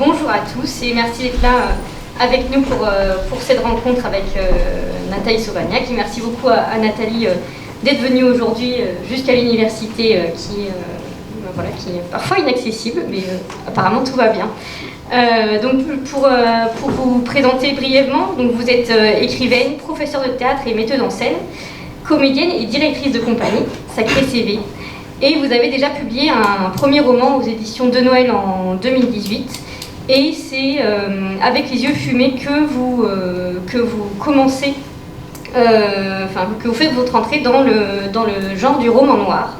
bonjour à tous et merci d'être là avec nous pour cette rencontre avec Nathalie Sauvagnat. Et merci beaucoup à Nathalie d'être venue aujourd'hui jusqu'à l'université qui est parfois inaccessible, mais apparemment tout va bien. Donc pour vous présenter brièvement, donc vous êtes écrivaine, professeure de théâtre et metteuse en scène, comédienne et directrice de compagnie, Sacré CV. Et vous avez déjà publié un premier roman aux éditions de Noël en 2018. Et c'est avec les yeux fumés que vous commencez, que vous faites votre entrée dans le genre du roman noir.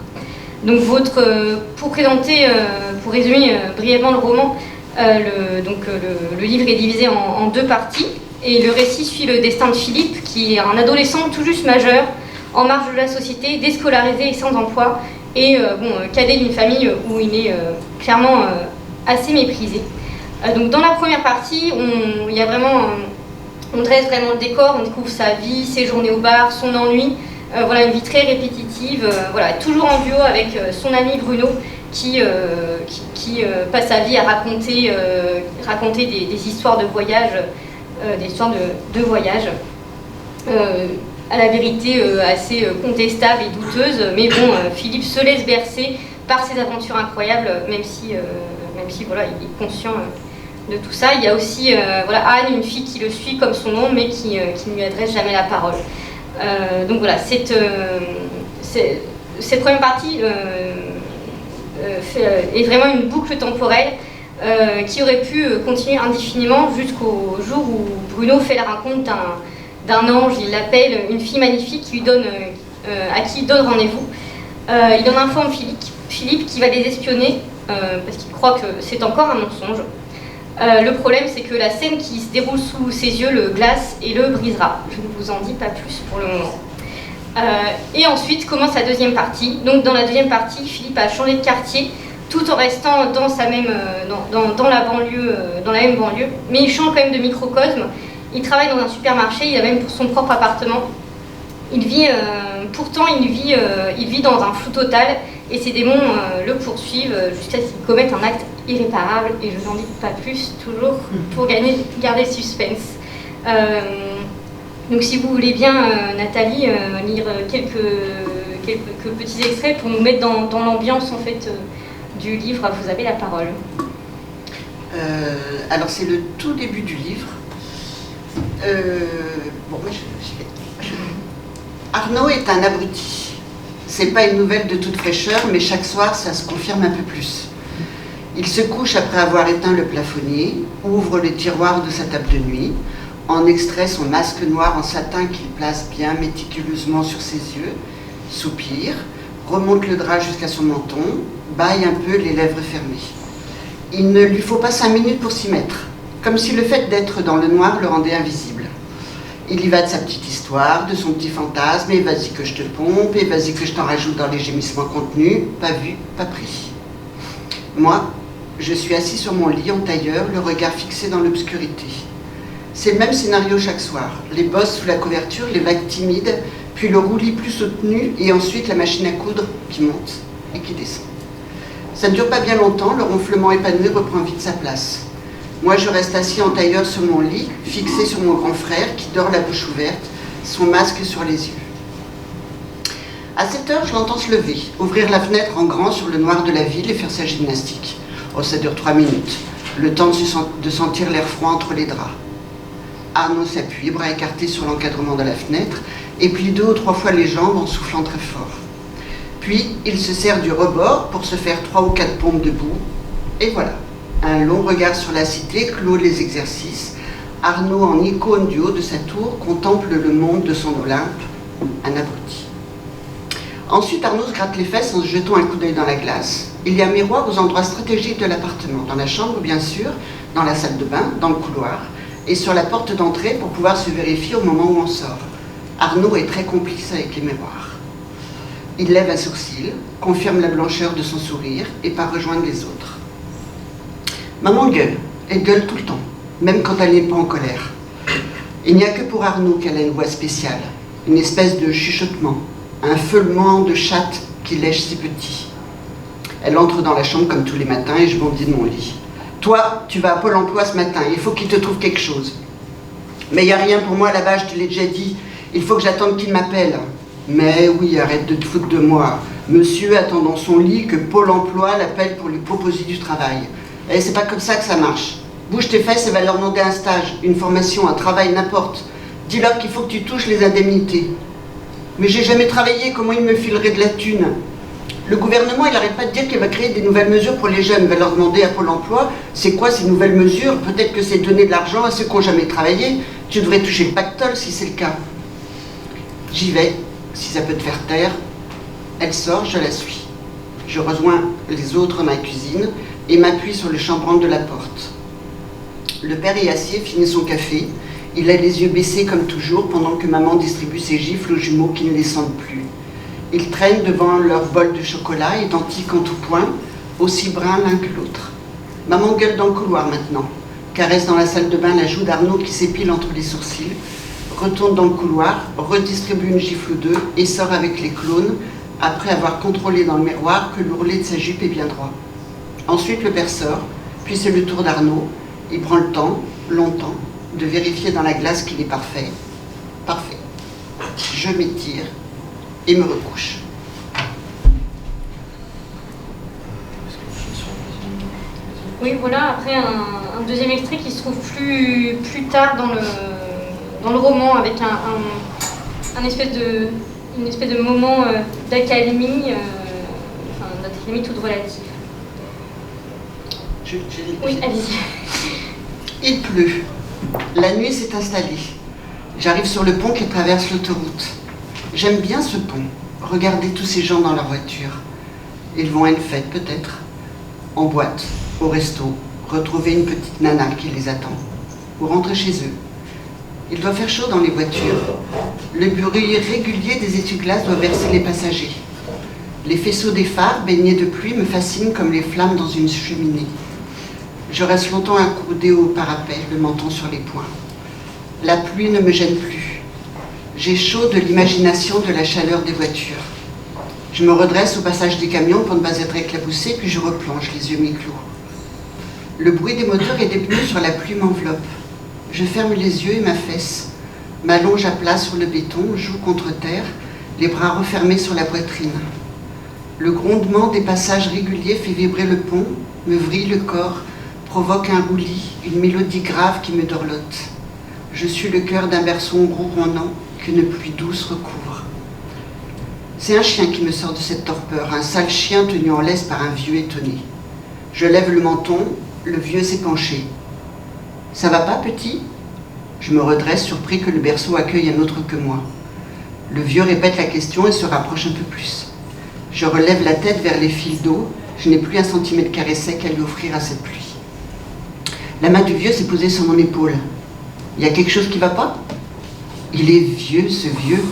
Donc pour résumer brièvement le roman, le livre est divisé en deux parties. Et le récit suit le destin de Philippe, qui est un adolescent tout juste majeur, en marge de la société, déscolarisé et sans emploi, et cadet d'une famille où il est clairement assez méprisé. Donc dans la première partie, on dresse vraiment le décor, on découvre sa vie, ses journées au bar, son ennui, une vie très répétitive, toujours en duo avec son ami Bruno qui passe sa vie à raconter des histoires de voyage, à la vérité assez contestable et douteuse, mais Philippe se laisse bercer par ses aventures incroyables, même si il est conscient de tout ça. Il y a aussi Anne, une fille qui le suit comme son nom, mais qui ne lui adresse jamais la parole. Cette première partie est vraiment une boucle temporelle qui aurait pu continuer indéfiniment jusqu'au jour où Bruno fait la rencontre d'un ange. Il l'appelle une fille magnifique à qui il donne rendez-vous. Il en informe Philippe qui va les espionner parce qu'il croit que c'est encore un mensonge. Le problème, c'est que la scène qui se déroule sous ses yeux le glace et le brisera. Je ne vous en dis pas plus pour le moment. Et ensuite commence la deuxième partie. Donc dans la deuxième partie, Philippe a changé de quartier tout en restant dans la même banlieue, mais il change quand même de microcosme. Il travaille dans un supermarché, il a même pour son propre appartement. Il vit dans un flou total et ses démons le poursuivent jusqu'à ce qu'il commette un acte irréparable. Et je n'en dis pas plus, toujours pour garder le suspense. Donc si vous voulez bien, Nathalie, lire quelques petits extraits pour nous mettre dans l'ambiance en fait du livre, vous avez la parole. Alors c'est le tout début du livre. Arnaud est un abruti. C'est pas une nouvelle de toute fraîcheur, mais chaque soir ça se confirme un peu plus. Il se couche après avoir éteint le plafonnier, ouvre les tiroirs de sa table de nuit, en extrait son masque noir en satin qu'il place bien méticuleusement sur ses yeux, soupire, remonte le drap jusqu'à son menton, bâille un peu les lèvres fermées. Il ne lui faut pas 5 minutes pour s'y mettre, comme si le fait d'être dans le noir le rendait invisible. Il y va de sa petite histoire, de son petit fantasme, et vas-y que je te pompe, et vas-y que je t'en rajoute dans les gémissements contenus, pas vu, pas pris. Moi, je suis assis sur mon lit en tailleur, le regard fixé dans l'obscurité. C'est le même scénario chaque soir, les bosses sous la couverture, les vagues timides, puis le roulis plus soutenu, et ensuite la machine à coudre qui monte et qui descend. Ça ne dure pas bien longtemps, le ronflement épanoui reprend vite sa place. Moi, je reste assis en tailleur sur mon lit, fixé sur mon grand frère qui dort la bouche ouverte, son masque sur les yeux. À 7 heures, je l'entends se lever, ouvrir la fenêtre en grand sur le noir de la ville et faire sa gymnastique. Oh, ça dure 3 minutes, le temps de sentir l'air froid entre les draps. Arnaud s'appuie, bras écartés sur l'encadrement de la fenêtre, et plie 2 ou 3 fois les jambes en soufflant très fort. Puis, il se sert du rebord pour se faire 3 ou 4 pompes debout, et voilà. Un long regard sur la cité clôt les exercices. Arnaud, en icône du haut de sa tour, contemple le monde de son Olympe, un abruti. Ensuite, Arnaud se gratte les fesses en se jetant un coup d'œil dans la glace. Il y a un miroir aux endroits stratégiques de l'appartement, dans la chambre bien sûr, dans la salle de bain, dans le couloir, et sur la porte d'entrée pour pouvoir se vérifier au moment où on sort. Arnaud est très complice avec les miroirs. Il lève un sourcil, confirme la blancheur de son sourire et part rejoindre les autres. Maman gueule, elle gueule tout le temps, même quand elle n'est pas en colère. Il n'y a que pour Arnaud qu'elle a une voix spéciale, une espèce de chuchotement, un feulement de chatte qui lèche ses petits. Elle entre dans la chambre comme tous les matins et je bondis de mon lit. Toi, tu vas à Pôle emploi ce matin, il faut qu'il te trouve quelque chose. Mais il n'y a rien pour moi là-bas, je te l'ai déjà dit. Il faut que j'attende qu'il m'appelle. Mais oui, arrête de te foutre de moi. Monsieur attend dans son lit que Pôle emploi l'appelle pour lui proposer du travail. Et c'est pas comme ça que ça marche. Bouge tes fesses et va leur demander un stage, une formation, un travail, n'importe. Dis-leur qu'il faut que tu touches les indemnités. Mais j'ai jamais travaillé, comment ils me fileraient de la thune? Le gouvernement, il n'arrête pas de dire qu'il va créer des nouvelles mesures pour les jeunes. Il va leur demander à Pôle emploi, c'est quoi ces nouvelles mesures? Peut-être que c'est donner de l'argent à ceux qui n'ont jamais travaillé. Tu devrais toucher le pactole si c'est le cas. J'y vais, si ça peut te faire taire. Elle sort, je la suis. Je rejoins les autres dans ma cuisine et m'appuie sur le chambranle de la porte. Le père est assis et finit son café. Il a les yeux baissés comme toujours pendant que maman distribue ses gifles aux jumeaux qui ne les sentent plus. Ils traînent devant leur bol de chocolat, identiques en tout point, aussi bruns l'un que l'autre. Maman gueule dans le couloir maintenant, caresse dans la salle de bain la joue d'Arnaud qui s'épile entre les sourcils, retourne dans le couloir, redistribue une gifle ou deux et sort avec les clones, après avoir contrôlé dans le miroir que l'ourlet de sa jupe est bien droit. Ensuite le père sort, puis c'est le tour d'Arnaud. Il prend le temps, longtemps, de vérifier dans la glace qu'il est parfait. Parfait. Je m'étire et me recouche. Oui, voilà, après un deuxième extrait qui se trouve plus tard dans le roman, avec une espèce de moment d'accalmie, d'accalmie toute relative. Oui, allez-y. Il pleut. La nuit s'est installée. J'arrive sur le pont qui traverse l'autoroute. J'aime bien ce pont. Regardez tous ces gens dans leur voiture. Ils vont à une fête peut-être. En boîte, au resto, retrouver une petite nana qui les attend. Ou rentrer chez eux. Il doit faire chaud dans les voitures. Le bruit régulier des essuie-glaces doit bercer les passagers. Les faisceaux des phares, baignés de pluie, me fascinent comme les flammes dans une cheminée. Je reste longtemps accoudé au parapet, le menton sur les poings. La pluie ne me gêne plus. J'ai chaud de l'imagination de la chaleur des voitures. Je me redresse au passage des camions pour ne pas être éclaboussé, puis je replonge, les yeux mi-clos. Le bruit des moteurs et des pneus sur la pluie m'enveloppe. Je ferme les yeux et m'affaisse, m'allonge à plat sur le béton, joue contre terre, les bras refermés sur la poitrine. Le grondement des passages réguliers fait vibrer le pont, me vrille le corps, provoque un roulis, une mélodie grave qui me dorlote. Je suis le cœur d'un berceau ronronnant qu'une pluie douce recouvre. C'est un chien qui me sort de cette torpeur, un sale chien tenu en laisse par un vieux étonné. Je lève le menton, le vieux s'est penché. « Ça va pas, petit ?» Je me redresse, surpris que le berceau accueille un autre que moi. Le vieux répète la question et se rapproche un peu plus. Je relève la tête vers les fils d'eau, je n'ai plus un centimètre carré sec à lui offrir à cette pluie. La main du vieux s'est posée sur mon épaule. Il y a quelque chose qui va pas? Il est vieux, ce vieux,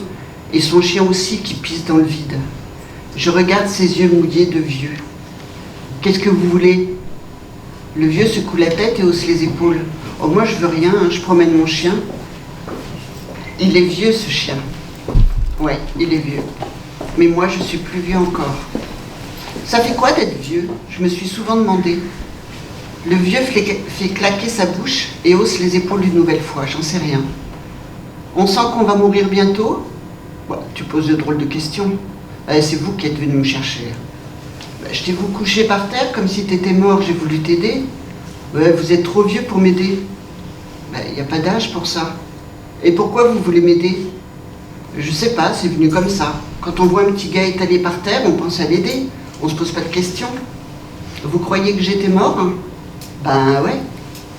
et son chien aussi qui pisse dans le vide. Je regarde ses yeux mouillés de vieux. Qu'est-ce que vous voulez? Le vieux secoue la tête et hausse les épaules. Oh, moi je veux rien, hein, je promène mon chien. Il est vieux ce chien. Ouais, il est vieux. Mais moi je suis plus vieux encore. Ça fait quoi d'être vieux? Je me suis souvent demandé. Le vieux fait claquer sa bouche et hausse les épaules une nouvelle fois, j'en sais rien. On sent qu'on va mourir bientôt? Ouais, tu poses de drôles de questions. C'est vous qui êtes venu me chercher. Je t'ai vu couché par terre comme si t'étais mort, j'ai voulu t'aider. Vous êtes trop vieux pour m'aider. Il n'y a pas d'âge pour ça. Et pourquoi vous voulez m'aider? Je sais pas, c'est venu comme ça. Quand on voit un petit gars étalé par terre, on pense à l'aider. On se pose pas de questions. Vous croyez que j'étais mort, hein? Ben ouais.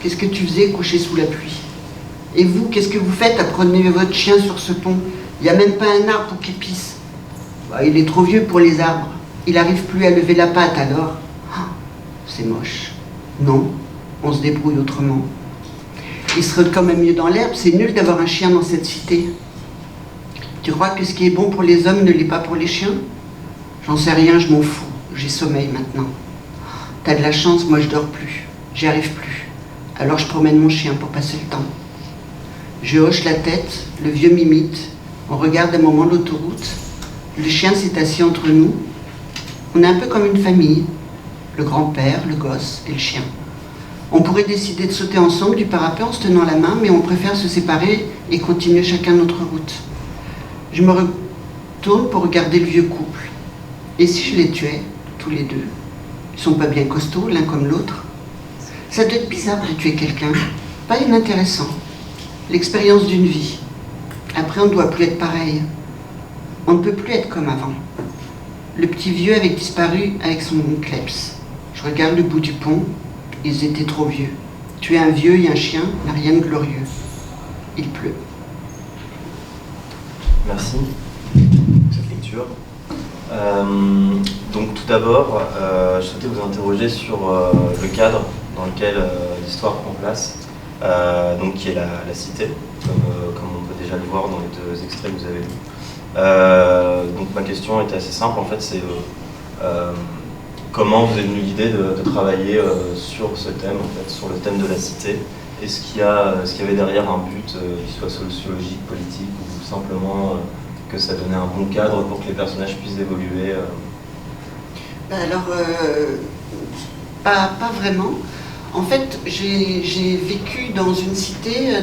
Qu'est-ce que tu faisais couché sous la pluie? Et vous, qu'est-ce que vous faites à promener votre chien sur ce pont? Il n'y a même pas un arbre pour qu'il pisse. Il est trop vieux pour les arbres. Il n'arrive plus à lever la patte alors. C'est moche. Non, on se débrouille autrement. Il serait quand même mieux dans l'herbe, c'est nul d'avoir un chien dans cette cité. Tu crois que ce qui est bon pour les hommes ne l'est pas pour les chiens? J'en sais rien, je m'en fous. J'ai sommeil maintenant. T'as de la chance, moi je dors plus. J'y arrive plus. Alors je promène mon chien pour passer le temps. Je hoche la tête, le vieux m'imite. On regarde un moment l'autoroute. Le chien s'est assis entre nous. On est un peu comme une famille. Le grand-père, le gosse et le chien. On pourrait décider de sauter ensemble du parapet en se tenant la main, mais on préfère se séparer et continuer chacun notre route. Je me retourne pour regarder le vieux couple. Et si je les tuais, tous les deux? Ils sont pas bien costauds, l'un comme l'autre. Ça doit être bizarre de tuer quelqu'un, pas inintéressant. L'expérience d'une vie. Après, on ne doit plus être pareil. On ne peut plus être comme avant. Le petit vieux avait disparu avec son kleps. Je regarde le bout du pont, ils étaient trop vieux. Tuer un vieux et un chien n'a rien de glorieux. Il pleut. Merci pour cette lecture. Donc tout d'abord, je souhaitais vous interroger sur le cadre dans lequel l'histoire prend place, donc qui est la cité, comme on peut déjà le voir dans les 2 extraits que vous avez lus. Donc ma question était assez simple, en fait, c'est comment vous est venue l'idée de travailler sur ce thème, en fait, sur le thème de la cité? Est-ce qu'il y avait derrière un but qui soit sociologique, politique, ou simplement que ça donnait un bon cadre pour que les personnages puissent évoluer? Alors, pas vraiment. En fait, j'ai vécu dans une cité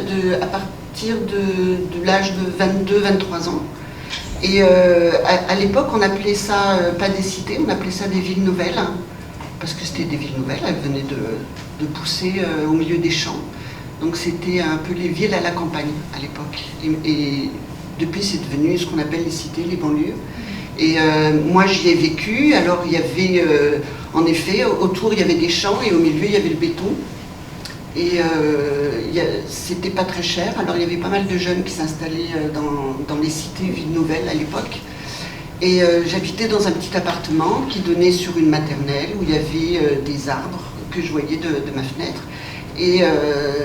à partir de l'âge de 22-23 ans. Et à l'époque, on appelait ça pas des cités, on appelait ça des villes nouvelles, hein, parce que c'était des villes nouvelles, elles venaient de pousser au milieu des champs. Donc c'était un peu les villes à la campagne à l'époque. Et depuis, c'est devenu ce qu'on appelle les cités, les banlieues. Et moi, j'y ai vécu. Alors, il y avait, en effet, autour, il y avait des champs et au milieu, il y avait le béton. Et c'était pas très cher. Alors, il y avait pas mal de jeunes qui s'installaient dans les cités villes nouvelles à l'époque. Et j'habitais dans un petit appartement qui donnait sur une maternelle où il y avait des arbres que je voyais de ma fenêtre. Et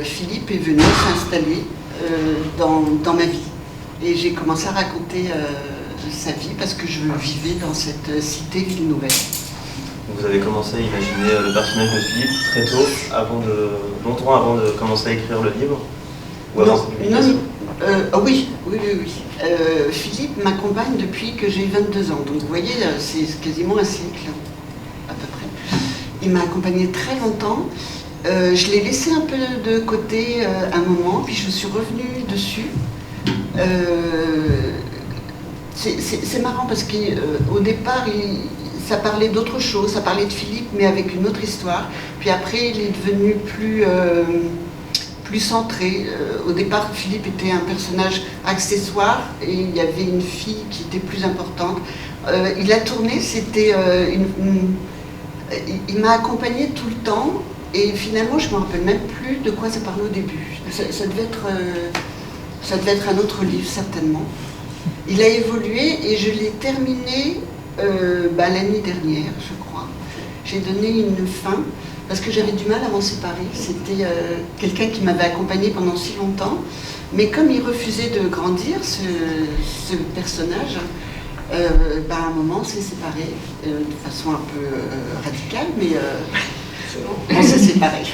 Philippe est venu s'installer dans ma vie. Et j'ai commencé à raconter sa vie parce que je vivais dans cette cité ville nouvelle. Vous avez commencé à imaginer le personnage de Philippe très tôt, longtemps avant de commencer à écrire le livre? Ou avant sa publication? Oui. Philippe m'accompagne depuis que j'ai 22 ans. Donc vous voyez, c'est quasiment un siècle, à peu près. Il m'a accompagné très longtemps. Je l'ai laissé un peu de côté un moment, puis je suis revenue dessus. C'est marrant parce qu'au départ, ça parlait d'autre chose, ça parlait de Philippe, mais avec une autre histoire. Puis après, il est devenu plus centré. Au départ, Philippe était un personnage accessoire et il y avait une fille qui était plus importante. Il a tourné, il m'a accompagné tout le temps et finalement, je ne me rappelle même plus de quoi ça parlait au début. Ça devait être un autre livre, certainement. Il a évolué et je l'ai terminé l'année dernière, je crois. J'ai donné une fin parce que j'avais du mal à m'en séparer. C'était quelqu'un qui m'avait accompagné pendant si longtemps, mais comme il refusait de grandir, ce personnage, à un moment, on s'est séparés de façon un peu radicale, mais on s'est séparés.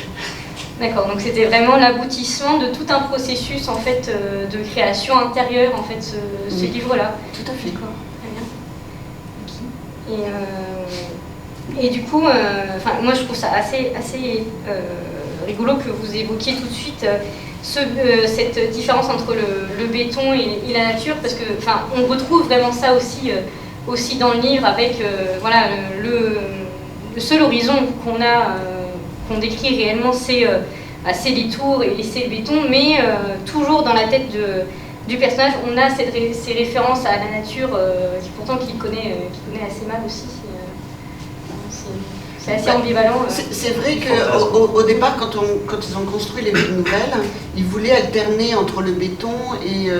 D'accord, donc c'était vraiment l'aboutissement de tout un processus en fait de création intérieure en fait ce livre-là. Tout à fait. D'accord, très bien. Et du coup, moi je trouve ça assez rigolo que vous évoquiez tout de suite cette différence entre le béton et la nature, parce que on retrouve vraiment ça aussi dans le livre avec le seul horizon qu'on décrit réellement, c'est les tours et c'est le béton, mais toujours dans la tête du personnage, on a ces références à la nature qu'il connaît assez mal aussi. C'est assez ambivalent. C'est vrai qu'au départ, quand ils ont construit les villes nouvelles, ils voulaient alterner entre le béton et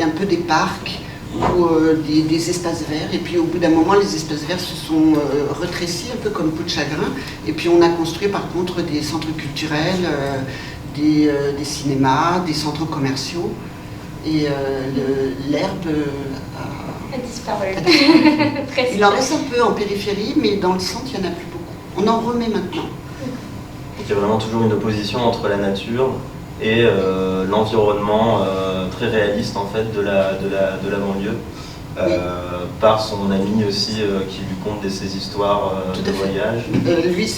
un peu des parcs ou des espaces verts. Et puis au bout d'un moment, les espaces verts se sont retrécis, un peu comme peau de chagrin. Et puis on a construit par contre des centres culturels, des cinémas, des centres commerciaux. Et l'herbe a disparu. Il en reste un peu en périphérie, mais dans le centre, il n'y en a plus beaucoup. On en remet maintenant. Donc il y a vraiment toujours une opposition entre la nature et l'environnement très réaliste en fait de la banlieue. par son ami aussi qui lui conte ses histoires de voyage. Lui,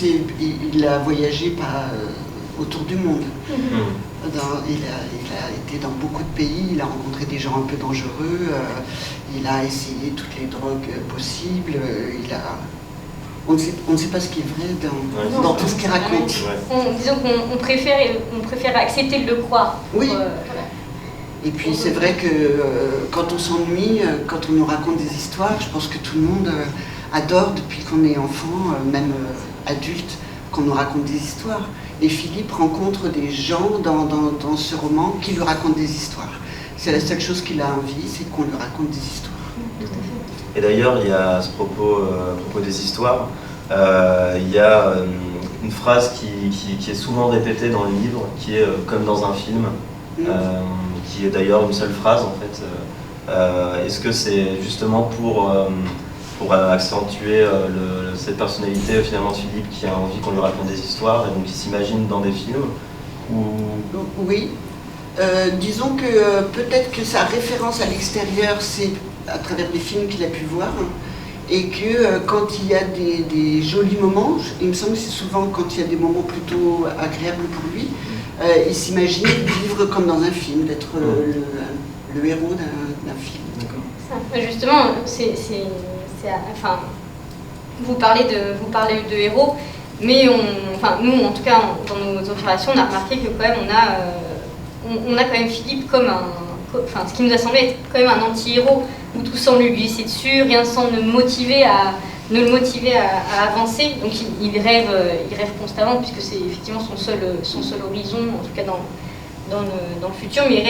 il a voyagé autour du monde. Il a été dans beaucoup de pays, il a rencontré des gens un peu dangereux, il a essayé toutes les drogues possibles, on ne sait pas ce qui est vrai dans tout ce qu'il raconte. Disons qu'on préfère accepter de le croire. Oui. Voilà. Et puis c'est vrai que quand on s'ennuie, quand on nous raconte des histoires, je pense que tout le monde adore depuis qu'on est enfant, même adulte, qu'on nous raconte des histoires. Et Philippe rencontre des gens dans ce roman qui lui racontent des histoires. C'est la seule chose qu'il a envie, c'est qu'on lui raconte des histoires. Et d'ailleurs, il y a à ce propos, des histoires, il y a une phrase qui est souvent répétée dans le livre, qui est comme dans un film, qui est d'ailleurs une seule phrase en fait. Est-ce que c'est justement pour accentuer cette personnalité finalement de Philippe qui a envie qu'on lui raconte des histoires et donc qui s'imagine dans des films Oui. Disons que peut-être que sa référence à l'extérieur, c'est à travers des films qu'il a pu voir, et que quand il y a des jolis moments, il me semble que c'est souvent quand il y a des moments plutôt agréables pour lui, il s'imagine vivre comme dans un film, d'être le héros d'un film. Justement, enfin, vous parlez de héros, mais nous, en tout cas, dans nos observations, on a remarqué que quand même, on a quand même Philippe comme ce qui nous a semblé être quand même un anti-héros, où tout semble lui glisser dessus, rien semble le motiver à avancer. Donc il rêve constamment, puisque c'est effectivement son seul horizon, en tout cas dans le futur, mais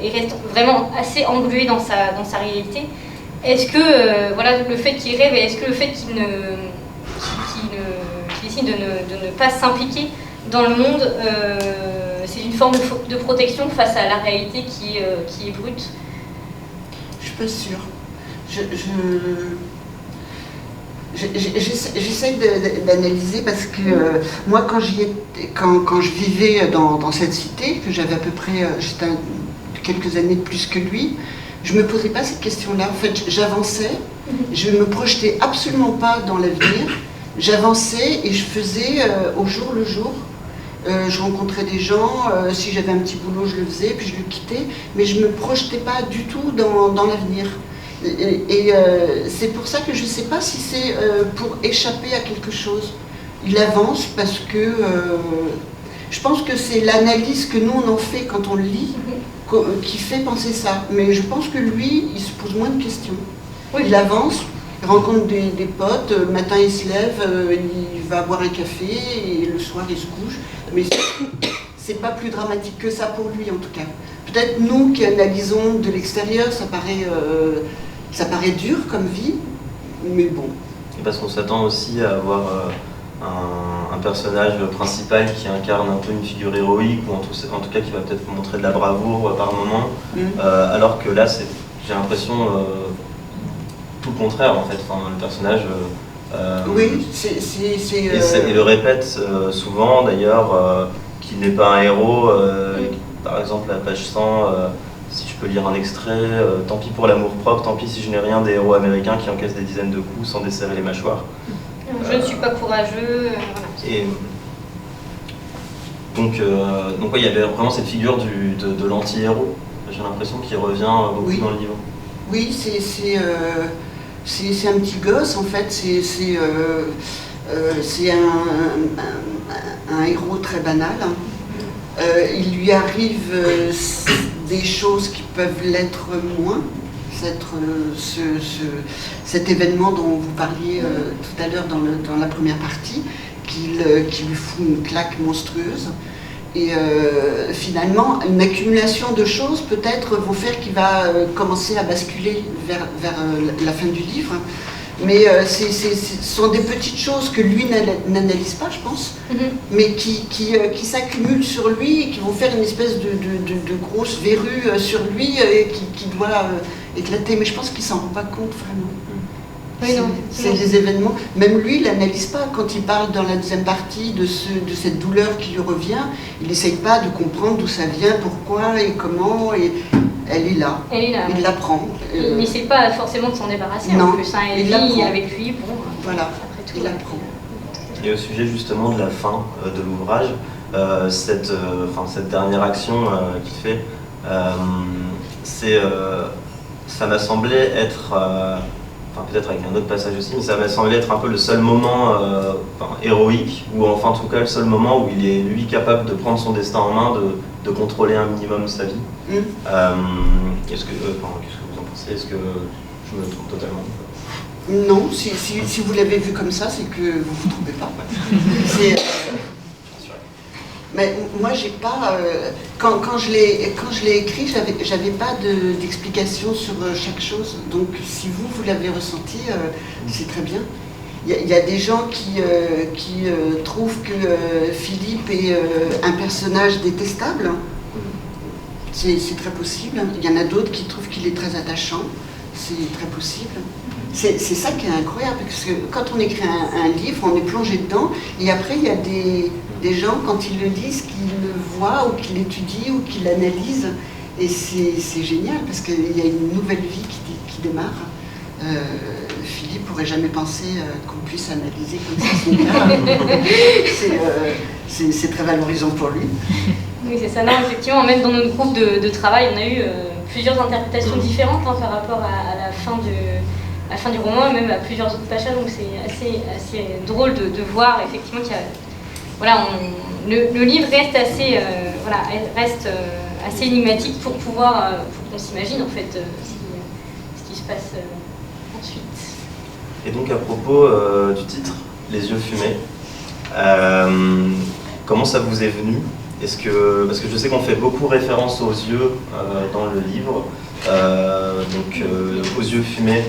il reste vraiment assez englué dans sa réalité. Est-ce que le fait qu'il rêve, et est-ce que le fait qu'il décide de ne pas s'impliquer dans le monde, c'est une forme de protection face à la réalité qui est brute? Je suis pas sûre. J'essaie d'analyser parce que moi, quand je vivais dans cette cité, que j'avais à peu près quelques années de plus que lui, je ne me posais pas cette question-là. En fait, j'avançais, je ne me projetais absolument pas dans l'avenir. J'avançais et je faisais au jour le jour. Je rencontrais des gens, si j'avais un petit boulot, je le faisais, puis je le quittais, mais je ne me projetais pas du tout dans l'avenir. Et c'est pour ça que je ne sais pas si c'est pour échapper à quelque chose. Il avance parce que je pense que c'est l'analyse que nous on en fait quand on le lit qui fait penser ça. Mais je pense que lui, il se pose moins de questions. Oui. Il avance, il rencontre des potes, le matin il se lève, il va boire un café et le soir il se couche. Mais c'est pas plus dramatique que ça pour lui en tout cas. Peut-être nous qui analysons de l'extérieur, ça paraît dur comme vie, mais bon. Et parce qu'on s'attend aussi à avoir un personnage principal qui incarne un peu une figure héroïque, ou en tout cas qui va peut-être montrer de la bravoure par moment, alors que là j'ai l'impression tout le contraire en fait. Enfin, le personnage oui, il le répète souvent d'ailleurs qu'il n'est pas un héros. Par exemple, à la page 100, si je peux lire un extrait, tant pis pour l'amour propre, tant pis si je n'ai rien des héros américains qui encaissent des dizaines de coups sans desserrer les mâchoires. Je ne suis pas courageux. Voilà. Et donc ouais, il y avait vraiment cette figure de l'anti-héros, j'ai l'impression, qui revient beaucoup dans le livre. Oui, c'est un petit gosse en fait, c'est un héros très banal. Il lui arrive des choses qui peuvent l'être moins. Cet événement dont vous parliez tout à l'heure dans la première partie, qui lui fout une claque monstrueuse. Et finalement, une accumulation de choses peut-être vont faire qu'il va commencer à basculer vers la fin du livre. Mais ce sont des petites choses que lui n'analyse pas, je pense, mais qui s'accumulent sur lui et qui vont faire une espèce de grosse verrue sur lui qui doit éclater. Mais je pense qu'il ne s'en rend pas compte vraiment. Oui, non, c'est des événements. Même lui, il n'analyse pas. Quand il parle dans la deuxième partie de cette douleur qui lui revient, il n'essaye pas de comprendre d'où ça vient, pourquoi et comment. Et elle est là. Il l'apprend. Il n'essaie pas forcément de s'en débarrasser non, en plus. Hein. Elle vit avec lui. Bon, voilà, après tout, il apprend. Et au sujet justement de la fin de l'ouvrage, cette dernière action qu'il fait, ça m'a semblé être, peut-être avec un autre passage aussi, mais ça m'a semblé être un peu le seul moment héroïque, ou enfin en tout cas le seul moment où il est lui capable de prendre son destin en main, de contrôler un minimum sa vie. Qu'est-ce que vous en pensez? Est-ce que je me trompe totalement? Non, si vous l'avez vu comme ça, c'est que vous ne vous trompez pas. Mais moi, j'ai pas. Quand je l'ai écrit, j'avais pas d'explication sur chaque chose. Donc, si vous l'avez ressenti, c'est très bien. Il y a des gens qui trouvent que Philippe est un personnage détestable. C'est très possible. Il y en a d'autres qui trouvent qu'il est très attachant. C'est très possible. C'est ça qui est incroyable, parce que quand on écrit un livre, on est plongé dedans, et après il y a des gens, quand ils le lisent, qui le voient, ou qui l'étudient, ou qui l'analysent, et c'est génial, parce qu'il y a une nouvelle vie qui démarre. Philippe n'aurait jamais pensé qu'on puisse analyser comme ça son cas. C'est très valorisant pour lui. Oui, c'est ça. Non, effectivement, même dans notre groupe de travail, on a eu plusieurs interprétations différentes par rapport à la fin du roman, et même à plusieurs autres passages, donc c'est assez drôle de voir effectivement qu'il y a... Voilà, le livre reste assez énigmatique pour qu'on s'imagine en fait ce qui se passe ensuite. Et donc à propos du titre, Les yeux fumés, comment ça vous est venu? Parce que je sais qu'on fait beaucoup référence aux yeux dans le livre, aux yeux fumés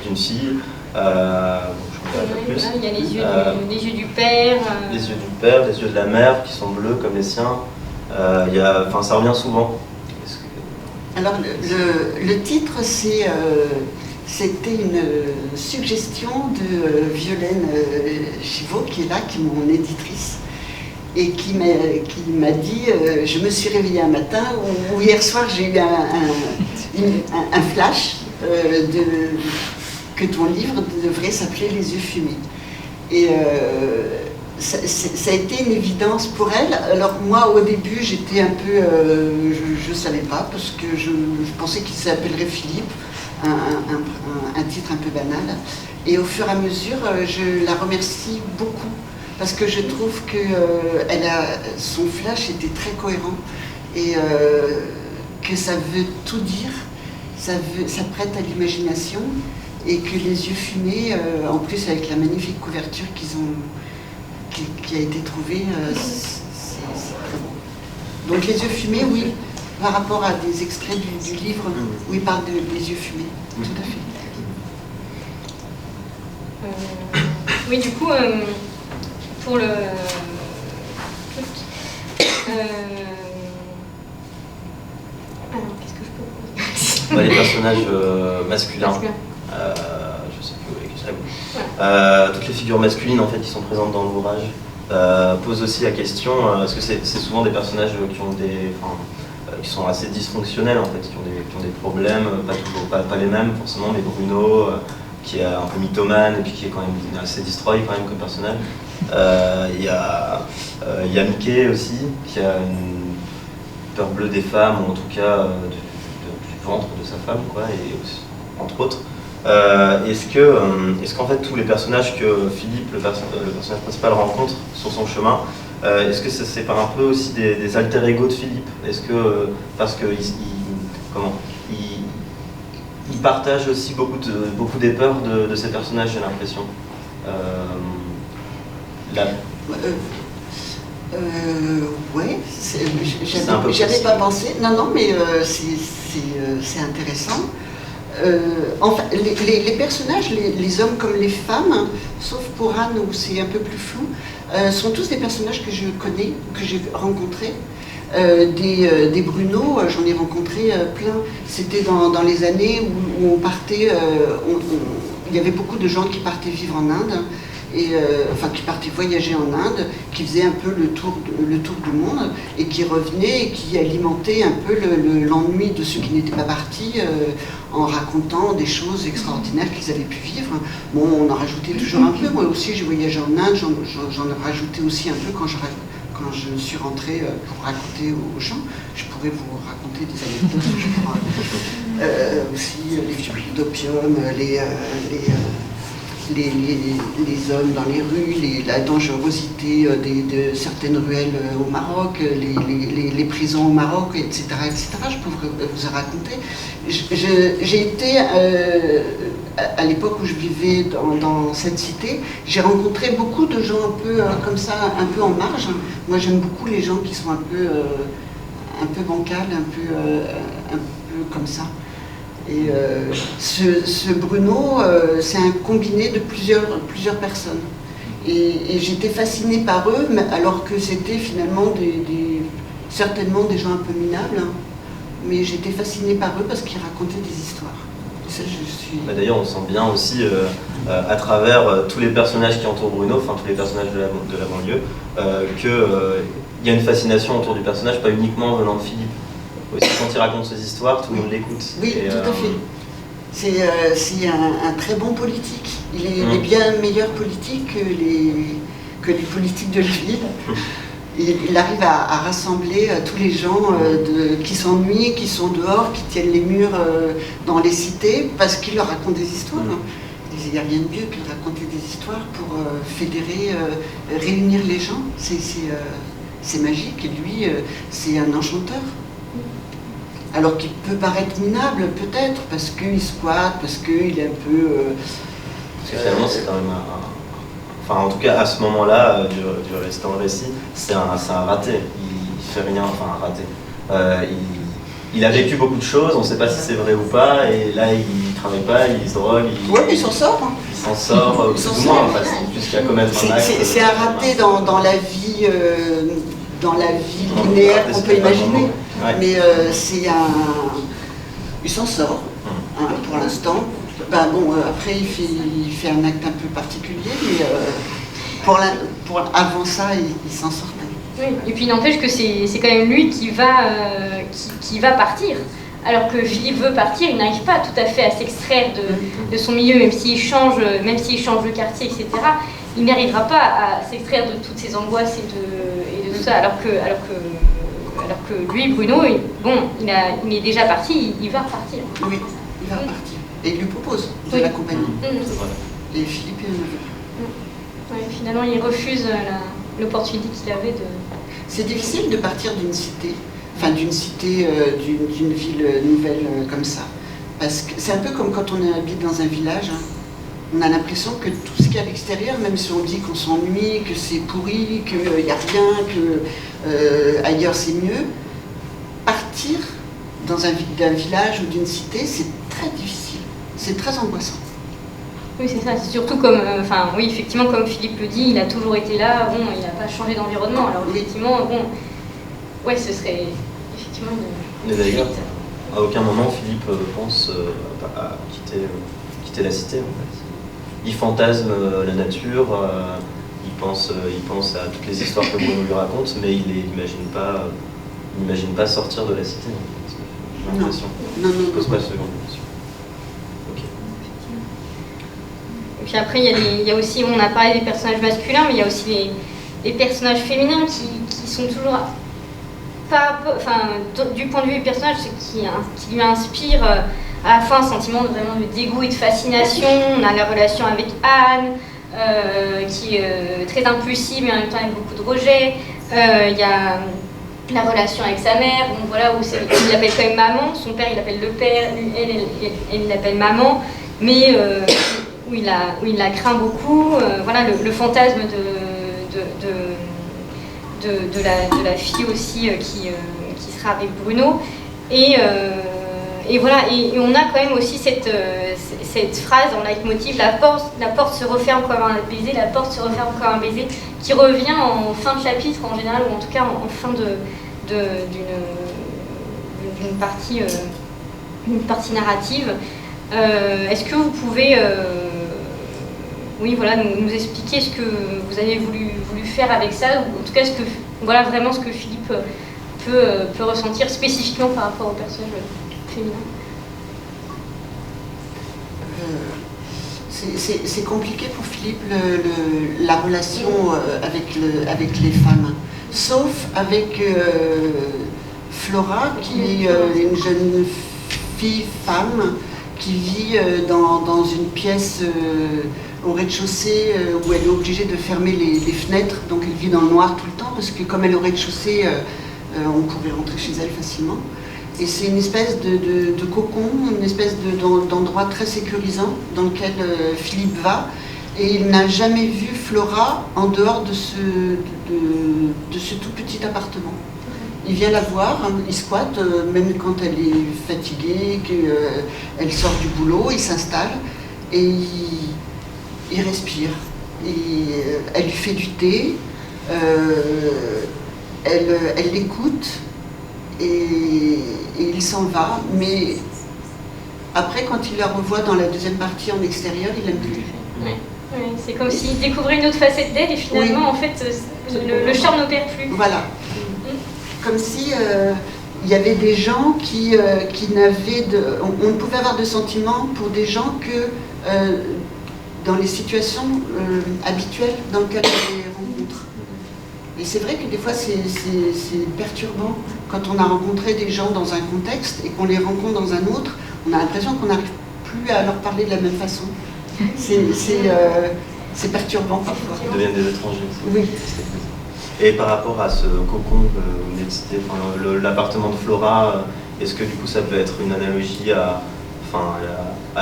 d'une fille. Il y a les yeux du père. Les yeux du père, les yeux de la mère qui sont bleus comme les siens. Ça revient souvent. Alors le titre, c'était une suggestion de Violaine Chivot, qui est là, qui est mon éditrice, et qui m'a dit, je me suis réveillée un matin, où hier soir j'ai eu un flash que ton livre devrait s'appeler Les yeux fumés. Et ça a été une évidence pour elle. Alors moi, au début, j'étais un peu... je ne savais pas, parce que je pensais qu'il s'appellerait Philippe, un titre un peu banal. Et au fur et à mesure, je la remercie beaucoup, parce que je trouve que son flash était très cohérent, et que ça veut tout dire, ça prête à l'imagination, et que Les yeux fumés, en plus avec la magnifique couverture qui a été trouvée, c'est très beau. Donc Les yeux fumés, oui, par rapport à des extraits du livre où il parle des yeux fumés, tout à fait. Oui, du coup, pour le... qu'est-ce que je peux les personnages masculins. Je sais plus, toutes les figures masculines en fait qui sont présentes dans l'ouvrage posent aussi la question, parce que c'est souvent des personnages qui sont assez dysfonctionnels en fait, qui ont des problèmes, pas les mêmes forcément, mais Bruno qui est un peu mythomane et puis qui est quand même assez destroy quand même comme personnage. Il y a Mickey aussi, qui a une peur bleue des femmes, ou en tout cas du ventre de sa femme, quoi, et aussi, entre autres. Est-ce qu'en fait tous les personnages que Philippe, le personnage principal, rencontre sur son chemin, est-ce que ça sépare un peu aussi des alter ego de Philippe? Est-ce que parce que il partage aussi beaucoup des peurs de ces personnages, j'ai l'impression. Ouais, j'avais pas pensé. Non, mais c'est intéressant. Enfin, les personnages, les hommes comme les femmes, sauf pour Anne où c'est un peu plus flou, sont tous des personnages que je connais, que j'ai rencontrés. Des Bruno, j'en ai rencontré plein. C'était dans les années où on partait, il y avait beaucoup de gens qui partaient vivre en Inde, et, enfin qui partaient voyager en Inde, qui faisaient un peu le tour du monde, et qui revenaient et qui alimentaient un peu l'ennui de ceux qui n'étaient pas partis, en racontant des choses extraordinaires qu'ils avaient pu vivre. Bon, on en rajoutait toujours un peu. Moi aussi, j'ai voyagé en Inde, j'en ai rajouté aussi un peu quand je suis rentrée pour raconter aux gens. Je pourrais vous raconter des anecdotes, je crois. Aussi les viols d'opium, les hommes dans les rues, la dangerosité de certaines ruelles au Maroc, les prisons au Maroc, etc., etc. Je pourrais vous en raconter. J'ai été, à l'époque où je vivais dans cette cité, j'ai rencontré beaucoup de gens un peu comme ça, un peu en marge. Moi, j'aime beaucoup les gens qui sont un peu bancals, un peu comme ça. Et ce Bruno, c'est un combiné de plusieurs personnes. Et j'étais fascinée par eux, alors que c'était finalement certainement des gens un peu minables. Hein. Mais j'étais fascinée par eux parce qu'ils racontaient des histoires. Et ça, D'ailleurs, on sent bien aussi, à travers tous les personnages qui entourent Bruno, enfin tous les personnages de la banlieue, qu'il y a une fascination autour du personnage, pas uniquement venant de Philippe. Aussi, quand il raconte ses histoires, tout le monde l'écoute. Oui, tout à fait. C'est un très bon politique. Il est bien meilleur politique que les politiques de la ville. Il arrive à rassembler tous les gens qui s'ennuient, qui sont dehors, qui tiennent les murs dans les cités, parce qu'il leur raconte des histoires. Il n'y a rien de mieux que de raconter des histoires pour fédérer, réunir les gens. C'est magique. Et lui, c'est un enchanteur. Alors qu'il peut paraître minable, peut-être, parce qu'il squatte, parce qu'il est un peu... Parce que finalement, c'est quand même Enfin, en tout cas, à ce moment-là, du restant récit, c'est un raté. Il fait rien, enfin, un raté. Il a vécu beaucoup de choses, on ne sait pas si c'est vrai ou pas, et là, il ne travaille pas, il se drogue. Oui, mais il s'en sort. Hein. Il s'en sort, plus ou moins, puisqu'il y a quand même un acte. C'est un raté dans la vie linéaire qu'on peut imaginer. Ouais. Mais il s'en sort, hein, pour l'instant. Ben bon, après il fait un acte un peu particulier, mais avant ça, il s'en sortait. Oui, et puis il n'empêche que c'est quand même lui qui va partir. Alors que Philippe veut partir, il n'arrive pas tout à fait à s'extraire de son milieu, même s'il change de quartier, etc. Il n'arrivera pas à s'extraire de toutes ses angoisses et de tout ça, alors que lui, Bruno, il est déjà parti, il va repartir. Oui, il va repartir. Et il lui propose de l'accompagner. Et Philippe, il ne veut pas. Ouais, finalement, il refuse l'opportunité qu'il avait de... C'est difficile de partir d'une cité, enfin d'une ville nouvelle comme ça. Parce que c'est un peu comme quand on habite dans un village. Hein. On a l'impression que tout ce qu'il y a à l'extérieur, même si on dit qu'on s'ennuie, que c'est pourri, qu'il n'y a rien, que ailleurs c'est mieux, partir d'un village ou d'une cité, c'est très difficile. C'est très angoissant. Oui, c'est ça. C'est surtout oui, effectivement, comme Philippe le dit, il a toujours été là. Bon, il n'a pas changé d'environnement. Alors effectivement, ouais, ce serait effectivement une d'ailleurs, à aucun moment Philippe pense à quitter la cité. En fait. Il fantasme la nature. Il pense à toutes les histoires que Bruno lui raconte, mais il n'imagine pas sortir de la cité. J'ai l'impression. Non. Il ne pose pas ce genre de question. Puis après, il y a aussi, on a parlé des personnages masculins, mais il y a aussi les personnages féminins qui sont toujours du point de vue du personnage, qui lui inspire à la fois un sentiment vraiment de dégoût et de fascination. On a la relation avec Anne, qui est très impulsive, mais en même temps avec beaucoup de rejet. Il y a la relation avec sa mère, où il l'appelle quand même maman. Son père, il l'appelle le père, elle l'appelle maman, mais... où il la craint beaucoup, le fantasme de la fille aussi qui sera avec Bruno. Et on a quand même aussi cette phrase en leitmotiv, la porte se referme comme un baiser, la porte se referme comme un baiser, qui revient en fin de chapitre en général, ou en tout cas en fin d'une partie narrative. Est-ce que vous pouvez oui, voilà, nous expliquer ce que vous avez voulu faire avec ça, ou en tout cas voilà, vraiment ce que Philippe peut ressentir spécifiquement par rapport au personnage féminin. C'est compliqué pour Philippe la relation avec les femmes, sauf avec Flora, qui est une jeune femme qui vit dans une pièce au rez-de-chaussée où elle est obligée de fermer les fenêtres, donc elle vit dans le noir tout le temps, parce que comme elle est au rez-de-chaussée, on pourrait rentrer chez elle facilement. Et c'est une espèce de cocon, une espèce d'endroit très sécurisant dans lequel Philippe va. Et il n'a jamais vu Flora en dehors de ce tout petit appartement. Il vient la voir, hein, il squatte, même quand elle est fatiguée, qu'elle sort du boulot, il s'installe et il respire. Elle lui fait du thé, elle l'écoute. Et il s'en va, mais après, quand il la revoit dans la deuxième partie en extérieur, il l'aime plus. Oui. Oui, c'est comme s'il découvrait une autre facette d'elle et finalement, en fait, le charme n'opère plus. Voilà. Comme si il y avait des gens qui n'avaient on ne pouvait avoir de sentiments pour des gens que dans les situations habituelles dans lesquelles on les rencontre. Et c'est vrai que des fois c'est perturbant quand on a rencontré des gens dans un contexte et qu'on les rencontre dans un autre, on a l'impression qu'on n'arrive plus à leur parler de la même façon. C'est perturbant parfois. Ils deviennent des étrangers. Oui. Et par rapport à ce cocon que vous venez de citer, l'appartement de Flora, est-ce que du coup ça peut être une analogie à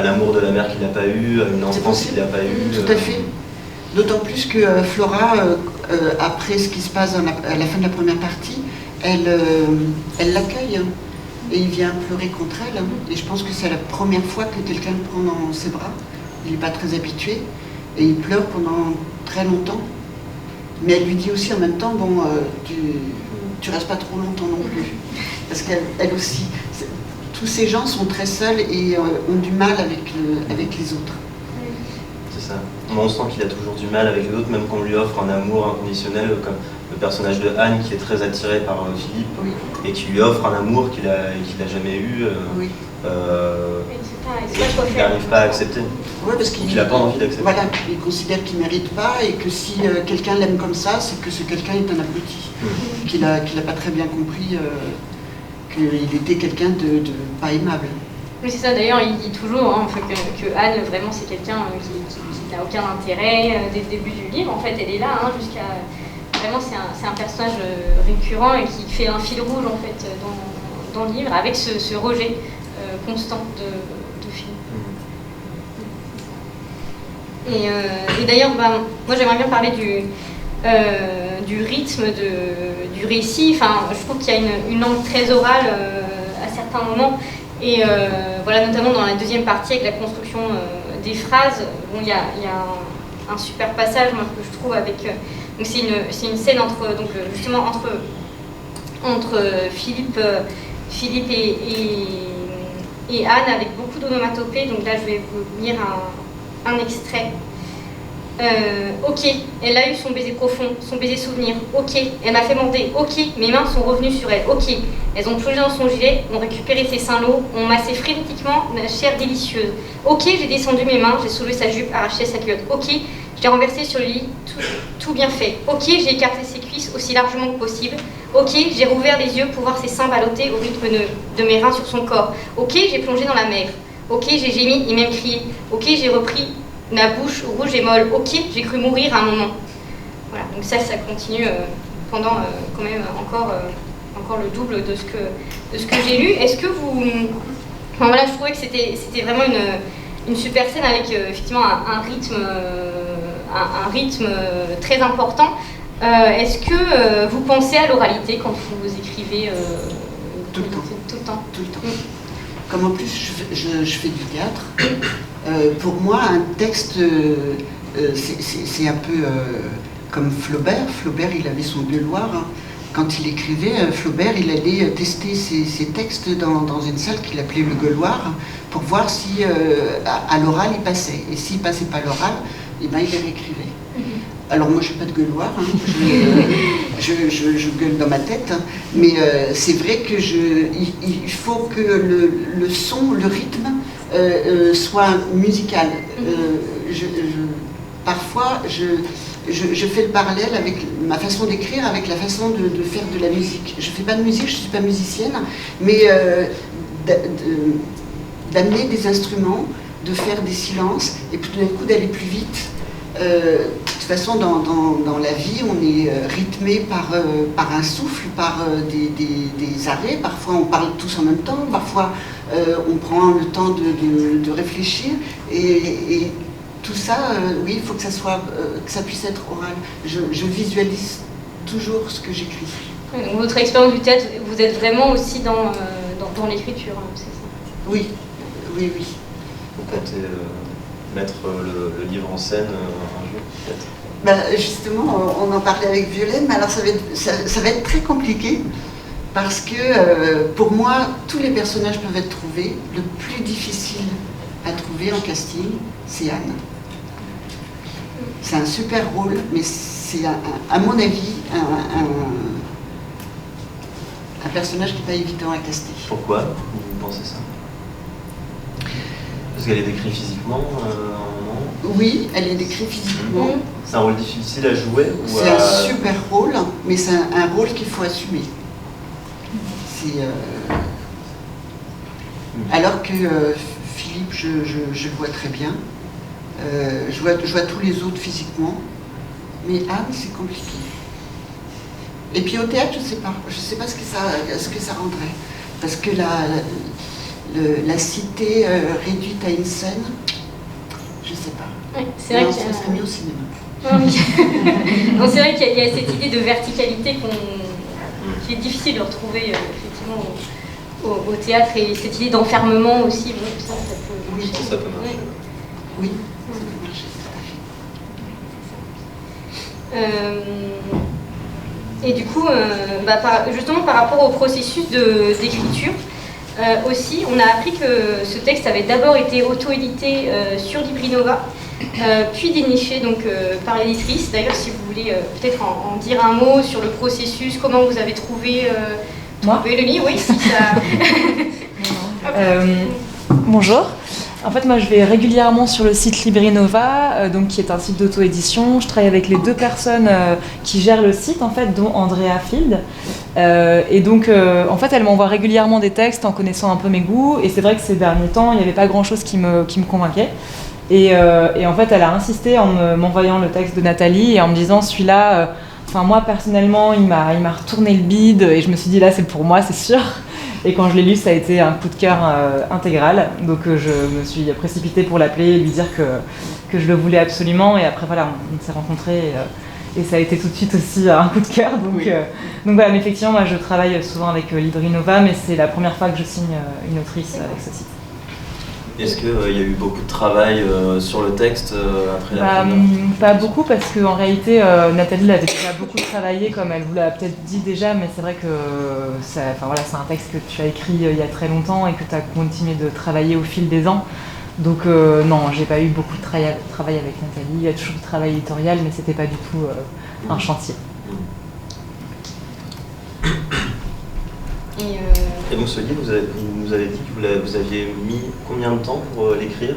l'amour de la mère qu'il n'a pas eu, à une enfance qu'il n'a pas eu? Tout à fait. D'autant plus que Flora, après ce qui se passe à la fin de la première partie, elle l'accueille et il vient pleurer contre elle. Et je pense que c'est la première fois que quelqu'un le prend dans ses bras. Il n'est pas très habitué et il pleure pendant très longtemps. Mais elle lui dit aussi en même temps, bon, tu restes pas trop longtemps non plus. Parce qu'elle aussi, tous ces gens sont très seuls et ont du mal avec les autres. C'est ça. On sent qu'il a toujours du mal avec les autres, même qu'on lui offre un amour inconditionnel, comme le personnage de Anne qui est très attiré par Philippe, oui, et qui lui offre un amour qu'il n'a jamais eu, oui, et qu'il n'arrive pas à accepter. Oui, parce qu'il n'a pas envie d'accepter. Voilà, il considère qu'il ne mérite pas et que si quelqu'un l'aime comme ça, c'est que ce quelqu'un est un abruti, qu'il n'a pas très bien compris qu'il était quelqu'un de pas aimable. Oui, c'est ça, d'ailleurs, il dit toujours que Anne, vraiment, c'est quelqu'un qui n'a aucun intérêt dès le début du livre. En fait, elle est là jusqu'à... Vraiment, c'est un personnage récurrent et qui fait un fil rouge, en fait, dans le livre, avec ce rejet constant de Philippe. Et d'ailleurs, moi, j'aimerais bien parler du rythme du récit. Enfin, je trouve qu'il y a une langue très orale à certains moments. Et voilà, notamment dans la deuxième partie avec la construction des phrases, bon, il y a un super passage, moi, que je trouve avec... donc c'est une scène justement entre Philippe et Anne avec beaucoup d'onomatopées. Donc là, je vais vous lire un extrait. Ok, elle a eu son baiser profond, son baiser souvenir. Ok, elle m'a fait morder. Ok, mes mains sont revenues sur elle. Ok, elles ont plongé dans son gilet, ont récupéré ses seins lourds, ont massé frénétiquement la chair délicieuse. Ok, j'ai descendu mes mains, j'ai soulevé sa jupe, arraché sa culotte. Ok, je l'ai renversé sur le lit, tout bien fait. Ok, j'ai écarté ses cuisses aussi largement que possible. Ok, j'ai rouvert les yeux pour voir ses seins balloter au rythme de mes reins sur son corps. Ok, j'ai plongé dans la mer. Ok, j'ai gémi et même crié. Ok, j'ai repris ma bouche rouge et molle. Ok, j'ai cru mourir à un moment. Voilà, donc ça continue pendant quand même encore le double de ce que j'ai lu. Est-ce que vous... Enfin, voilà, je trouvais que c'était vraiment une super scène avec effectivement un rythme très important. Est-ce que vous pensez à l'oralité quand vous écrivez tout le temps. Tout le temps. Tout le temps. Comme en plus je fais du théâtre, pour moi un texte c'est un peu comme Flaubert. Flaubert, il avait son gueuloir. Quand il écrivait, Flaubert, il allait tester ses textes dans une salle qu'il appelait le gueuloir pour voir si à l'oral il passait. Et s'il passait pas à l'oral, et ben il les réécrivait. Alors moi je suis pas de gueuloir, hein. je gueule dans ma tête, hein. Mais c'est vrai que il faut que le son, le rythme soit musical. Parfois je fais le parallèle avec ma façon d'écrire, avec la façon de faire de la musique. Je fais pas de musique, je suis pas musicienne, mais d'amener des instruments, de faire des silences, et puis tout d'un coup d'aller plus vite. De toute façon, dans la vie, on est rythmé par un souffle, par des arrêts. Parfois, on parle tous en même temps. Parfois, on prend le temps de réfléchir. Et tout ça, oui, il faut que ça puisse être oral. Je visualise toujours ce que j'écris. Donc, votre expérience du théâtre, vous êtes vraiment aussi dans l'écriture, hein, c'est ça? Oui, oui, oui. Vous comptez mettre le livre en scène un jour, peut-être? Justement, on en parlait avec Violaine, mais alors ça va être très compliqué, parce que pour moi, tous les personnages peuvent être trouvés. Le plus difficile à trouver en casting, c'est Anne. C'est un super rôle, mais c'est, à mon avis, un personnage qui n'est pas évident à caster. Pourquoi vous pensez ça? Parce qu'elle est décrite physiquement à un moment? Oui, elle est décrite physiquement. C'est un rôle difficile à jouer C'est un super rôle, mais c'est un rôle qu'il faut assumer. Alors que Philippe, je le vois très bien. Je vois tous les autres physiquement. Mais Anne, c'est compliqué. Et puis au théâtre, je sais pas ce que ça rendrait. Parce que la cité réduite à une scène, je sais pas. Oui, c'est vrai que ça serait mieux au cinéma. Non, c'est vrai qu'il y a cette idée de verticalité qui est difficile de retrouver effectivement au théâtre, et cette idée d'enfermement aussi. Bon, ça peut marcher. Ça peut marcher. Oui, ça peut marcher, tout à fait. Et du coup, justement par rapport au processus d'écriture, aussi, on a appris que ce texte avait d'abord été auto-édité sur Librinova, puis déniché donc, par l'éditrice. D'ailleurs, si vous voulez peut-être en dire un mot sur le processus, comment vous avez trouvé le livre, oui, si ça... Bonjour. En fait, moi, je vais régulièrement sur le site Librinova, donc qui est un site d'auto-édition. Je travaille avec les deux personnes qui gèrent le site, en fait, dont Andrea Field. Et donc, en fait, elle m'envoie régulièrement des textes en connaissant un peu mes goûts. Et c'est vrai que ces derniers temps, il n'y avait pas grand-chose qui me convainquait. Et en fait, elle a insisté en m'envoyant le texte de Nathalie et en me disant, celui-là, moi, personnellement, il m'a retourné le bide. Et je me suis dit, là, c'est pour moi, c'est sûr. Et quand je l'ai lu, ça a été un coup de cœur intégral. Donc je me suis précipitée pour l'appeler et lui dire que je le voulais absolument. Et après, voilà, on s'est rencontrés et ça a été tout de suite aussi un coup de cœur. Donc voilà, mais effectivement, moi, je travaille souvent avec Librinova, mais c'est la première fois que je signe une autrice avec ce site. Est-ce qu'il y a eu beaucoup de travail sur le texte après la première? Pas beaucoup, parce qu'en réalité, Nathalie l'avait déjà beaucoup travaillé, comme elle vous l'a peut-être dit déjà, mais c'est vrai que c'est un texte que tu as écrit il y a très longtemps et que tu as continué de travailler au fil des ans. Donc non, j'ai pas eu beaucoup de travail avec Nathalie. Il y a toujours du travail éditorial, mais c'était pas du tout un chantier. Et donc ce livre, vous nous avez dit que vous aviez mis combien de temps pour l'écrire?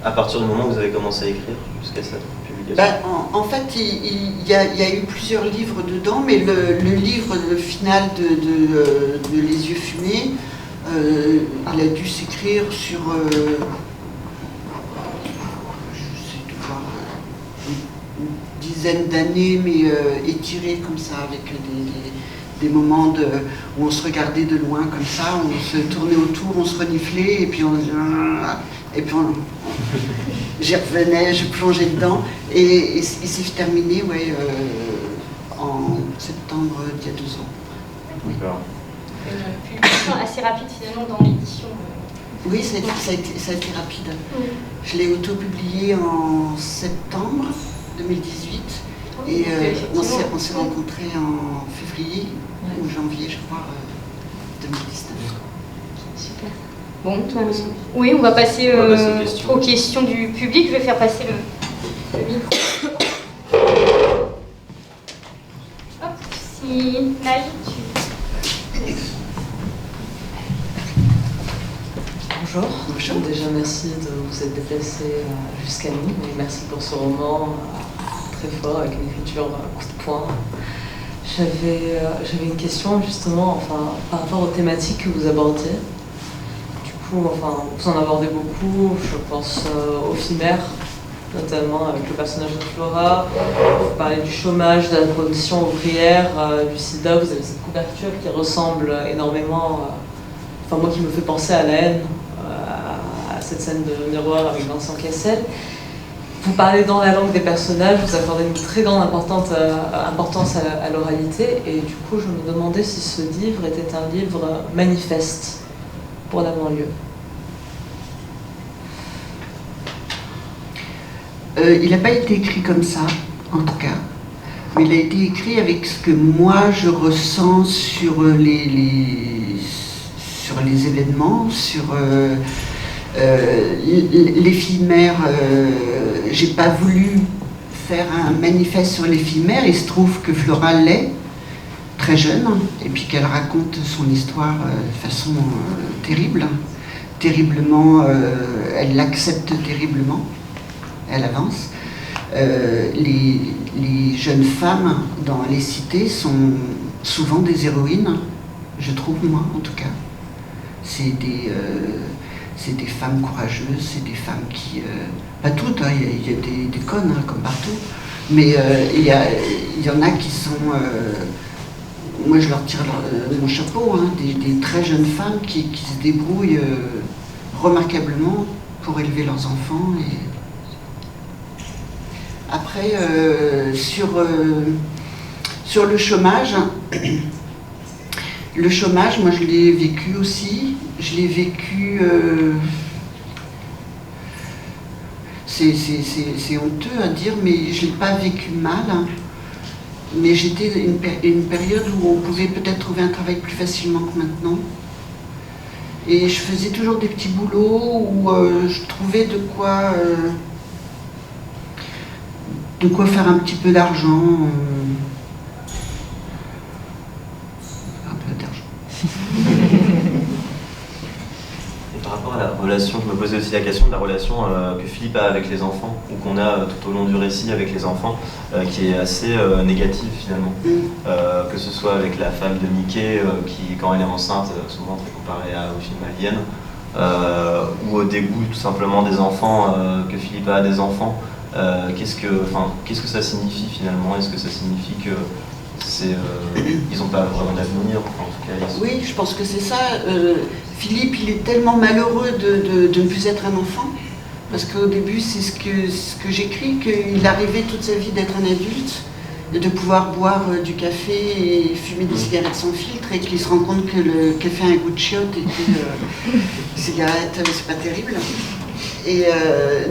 À partir du moment où vous avez commencé à écrire jusqu'à sa publication? En fait, il y a eu plusieurs livres dedans, mais le livre final de Les Yeux Fumés, il a dû s'écrire sur une dizaine d'années, mais étiré comme ça, avec des moments où on se regardait de loin comme ça, on se tournait autour, on se reniflait, et puis j'y revenais, je plongeais dedans, et c'est terminé en septembre d'il y a 2 ans. Oui. D'accord. Une publication assez rapide finalement dans l'édition. Oui, ça a été rapide. Oui. Je l'ai auto-publié en septembre 2018, et on s'est rencontrés en février ou janvier, je crois, 2019. Super. Bon, oui, on va passer, aux aux questions du public. Je vais faire passer le micro. Hop, si Naï, Bonjour. Bonjour. Déjà, merci de vous être déplacé jusqu'à nous et merci pour ce roman très fort avec une écriture coup de poing. J'avais une question justement par rapport aux thématiques que vous abordiez. Du coup, vous en abordez beaucoup, je pense aux Phimères, notamment avec le personnage de Flora. Vous parlez du chômage, de la production ouvrière, du sida. Vous avez cette couverture qui ressemble énormément, moi qui me fait penser à La haine, à cette scène de miroir avec Vincent Cassel. Vous parlez dans la langue des personnages, vous accordez une très grande importance à l'oralité, et du coup je me demandais si ce livre était un livre manifeste pour la banlieue. Il n'a pas été écrit comme ça, en tout cas. Mais il a été écrit avec ce que moi je ressens sur les événements, sur l'éphémère. J'ai pas voulu faire un manifeste sur l'éphémère. Il se trouve que Flora l'est, très jeune, et puis qu'elle raconte son histoire de façon terrible. Terriblement, elle l'accepte terriblement. Elle avance. Les jeunes femmes dans les cités sont souvent des héroïnes, je trouve, moi en tout cas. C'est des femmes courageuses, c'est des femmes qui... pas toutes, il y a des connes, comme partout, mais il y en a qui sont... moi je leur tire mon chapeau, des très jeunes femmes qui se débrouillent remarquablement pour élever leurs enfants. Et... Après, sur le chômage, moi je l'ai vécu aussi. Je l'ai vécu, c'est honteux à dire, mais je ne l'ai pas vécu mal. Mais j'étais une période où on pouvait peut-être trouver un travail plus facilement que maintenant. Et je faisais toujours des petits boulots où je trouvais de quoi faire un petit peu d'argent. Un peu d'argent. Par rapport à la relation, je me posais aussi la question de la relation que Philippe a avec les enfants, ou qu'on a tout au long du récit avec les enfants, qui est assez négative finalement. Que ce soit avec la femme de Mickey, qui quand elle est enceinte, souvent très comparée au film Alien, ou au dégoût tout simplement des enfants, que Philippe a des enfants. Qu'est-ce que ça signifie finalement? Est-ce que ça signifie que ils n'ont pas vraiment d'avenir? En tout cas, oui, je pense que c'est ça. Philippe, il est tellement malheureux de ne plus être un enfant, parce qu'au début, c'est ce que j'écris, qu'il arrivait toute sa vie d'être un adulte, et de pouvoir boire du café et fumer des cigarettes sans filtre, et qu'il se rend compte que le café a un goût de chiotte et que les cigarettes, c'est pas terrible. Et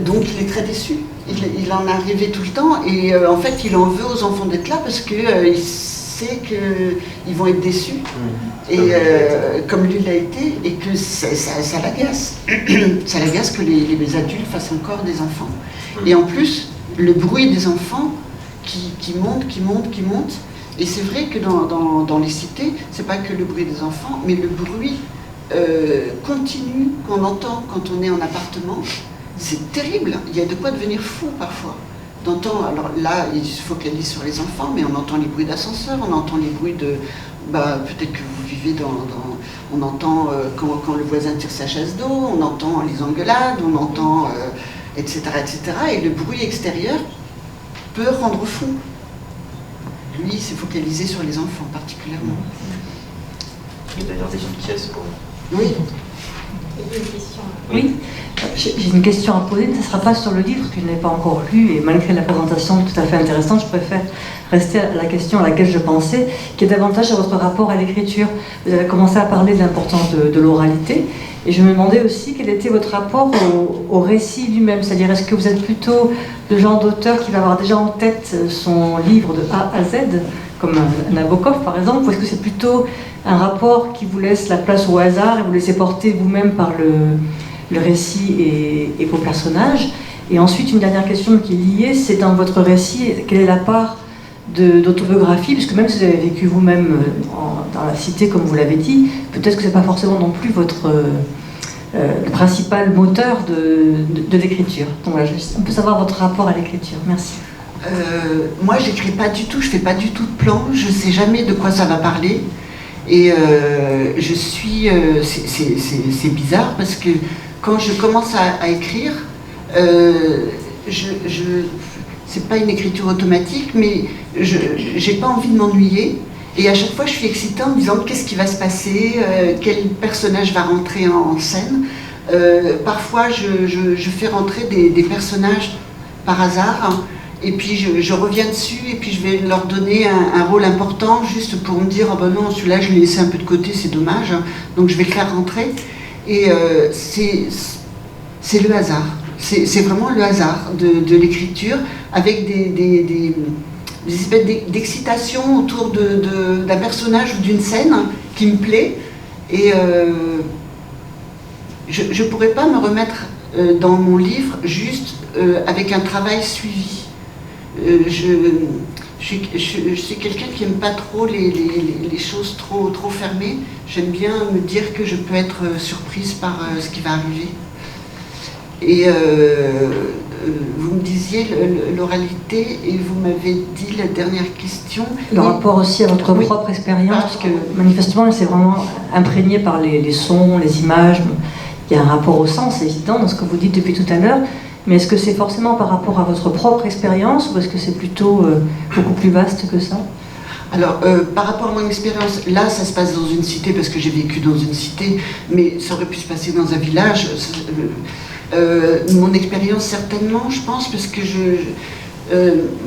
donc il est très déçu, il en est arrivé tout le temps, et en fait il en veut aux enfants d'être là parce qu'il sait qu'ils vont être déçus, et comme lui l'a été, et que ça l'agace. Ça l'agace que les adultes fassent encore des enfants. Et en plus, le bruit des enfants qui monte, et c'est vrai que dans les cités, c'est pas que le bruit des enfants, mais le bruit continu qu'on entend quand on est en appartement, c'est terrible. Il y a de quoi devenir fou parfois. Alors là, il se focalise sur les enfants, mais on entend les bruits d'ascenseur, on entend les bruits de... peut-être que vous vivez on entend quand le voisin tire sa chasse d'eau, on entend les engueulades, on entend... etc., etc. Et le bruit extérieur peut rendre fou. Lui, il s'est focalisé sur les enfants particulièrement. Il y a d'ailleurs des pièces pour... Oui. Oui, j'ai une question à poser, ce ne sera pas sur le livre que je n'ai pas encore lu, et malgré la présentation tout à fait intéressante, je préfère rester à la question à laquelle je pensais, qui est davantage sur votre rapport à l'écriture. Vous avez commencé à parler de l'importance de l'oralité, et je me demandais aussi quel était votre rapport au récit lui-même, c'est-à-dire est-ce que vous êtes plutôt le genre d'auteur qui va avoir déjà en tête son livre de A à Z, comme un Nabokov par exemple, ou est-ce que c'est plutôt un rapport qui vous laisse la place au hasard et vous laissez porter vous-même par le récit et vos personnages? Et ensuite, une dernière question qui est liée, c'est dans votre récit, quelle est la part d'autobiographie, puisque même si vous avez vécu vous-même dans la cité, comme vous l'avez dit, peut-être que ce n'est pas forcément non plus votre le principal moteur de l'écriture. Donc voilà, on peut savoir votre rapport à l'écriture. Merci. Moi, j'écris pas du tout, je fais pas du tout de plan, je sais jamais de quoi ça va parler. Et je suis... c'est bizarre parce que quand je commence à écrire, c'est pas une écriture automatique, mais j'ai pas envie de m'ennuyer. Et à chaque fois, je suis excitée en me disant qu'est-ce qui va se passer, quel personnage va rentrer en scène. Parfois, je fais rentrer des personnages par hasard, et puis je reviens dessus, et puis je vais leur donner un rôle important, juste pour me dire, oh ben non, celui-là, je l'ai laissé un peu de côté, c'est dommage, donc je vais le faire rentrer. Et c'est le hasard. C'est vraiment le hasard de l'écriture, avec des espèces d'excitation autour d'un personnage ou d'une scène qui me plaît. Et je ne pourrais pas me remettre dans mon livre juste avec un travail suivi. Je suis quelqu'un qui n'aime pas trop les choses trop fermées. J'aime bien me dire que je peux être surprise par ce qui va arriver. Et vous me disiez l'oralité, et vous m'avez dit la dernière question. Le rapport aussi à votre propre expérience, parce que manifestement, c'est vraiment imprégné par les sons, les images. Il y a un rapport au sens, c'est évident, dans ce que vous dites depuis tout à l'heure. Mais est-ce que c'est forcément par rapport à votre propre expérience, ou est-ce que c'est plutôt beaucoup plus vaste que ça? Alors, par rapport à mon expérience, là, ça se passe dans une cité, parce que j'ai vécu dans une cité, mais ça aurait pu se passer dans un village. Mon expérience, certainement, je pense, parce que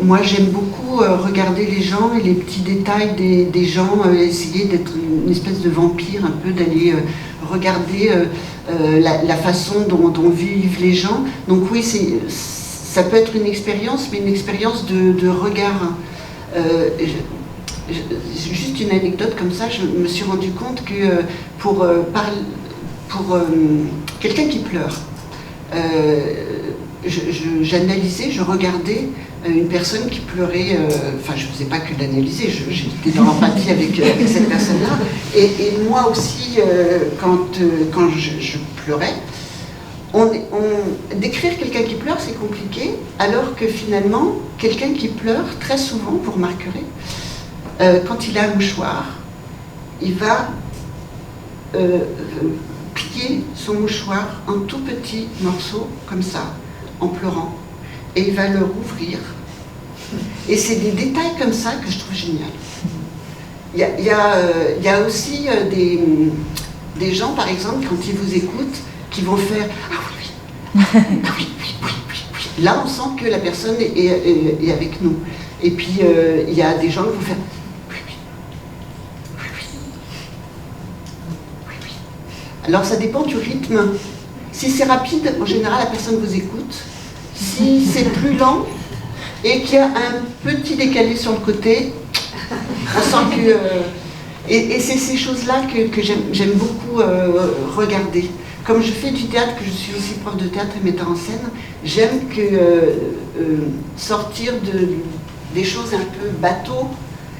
moi, j'aime beaucoup regarder les gens et les petits détails des gens, essayer d'être une espèce de vampire, un peu, d'aller regarder la façon dont vivent les gens. Donc oui, ça peut être une expérience, mais une expérience de regard. Juste une anecdote comme ça, je me suis rendu compte que pour quelqu'un qui pleure, j'analysais, je regardais une personne qui pleurait, enfin je ne faisais pas que l'analyser, j'étais dans l'empathie avec cette personne-là, et moi aussi, quand je pleurais, décrire quelqu'un qui pleure, c'est compliqué, alors que finalement, quelqu'un qui pleure, très souvent, vous remarquerez, quand il a un mouchoir, il va plier son mouchoir en tout petits morceaux, comme ça, en pleurant, et il va le rouvrir. Et c'est des détails comme ça que je trouve génial. Il y a aussi des gens, par exemple, quand ils vous écoutent, qui vont faire « Ah oui, oui, ah oui, oui, oui, oui, oui ». Là, on sent que la personne est avec nous. Et puis, il y a des gens qui vont faire « Oui, oui, oui, oui, oui, oui ». Alors, ça dépend du rythme. Si c'est rapide, en général, la personne vous écoute. Si c'est plus lent et qu'il y a un petit décalé sur le côté, on sent que... et c'est ces choses-là que j'aime beaucoup regarder. Comme je fais du théâtre, que je suis aussi prof de théâtre et metteur en scène, j'aime sortir des choses un peu bateau.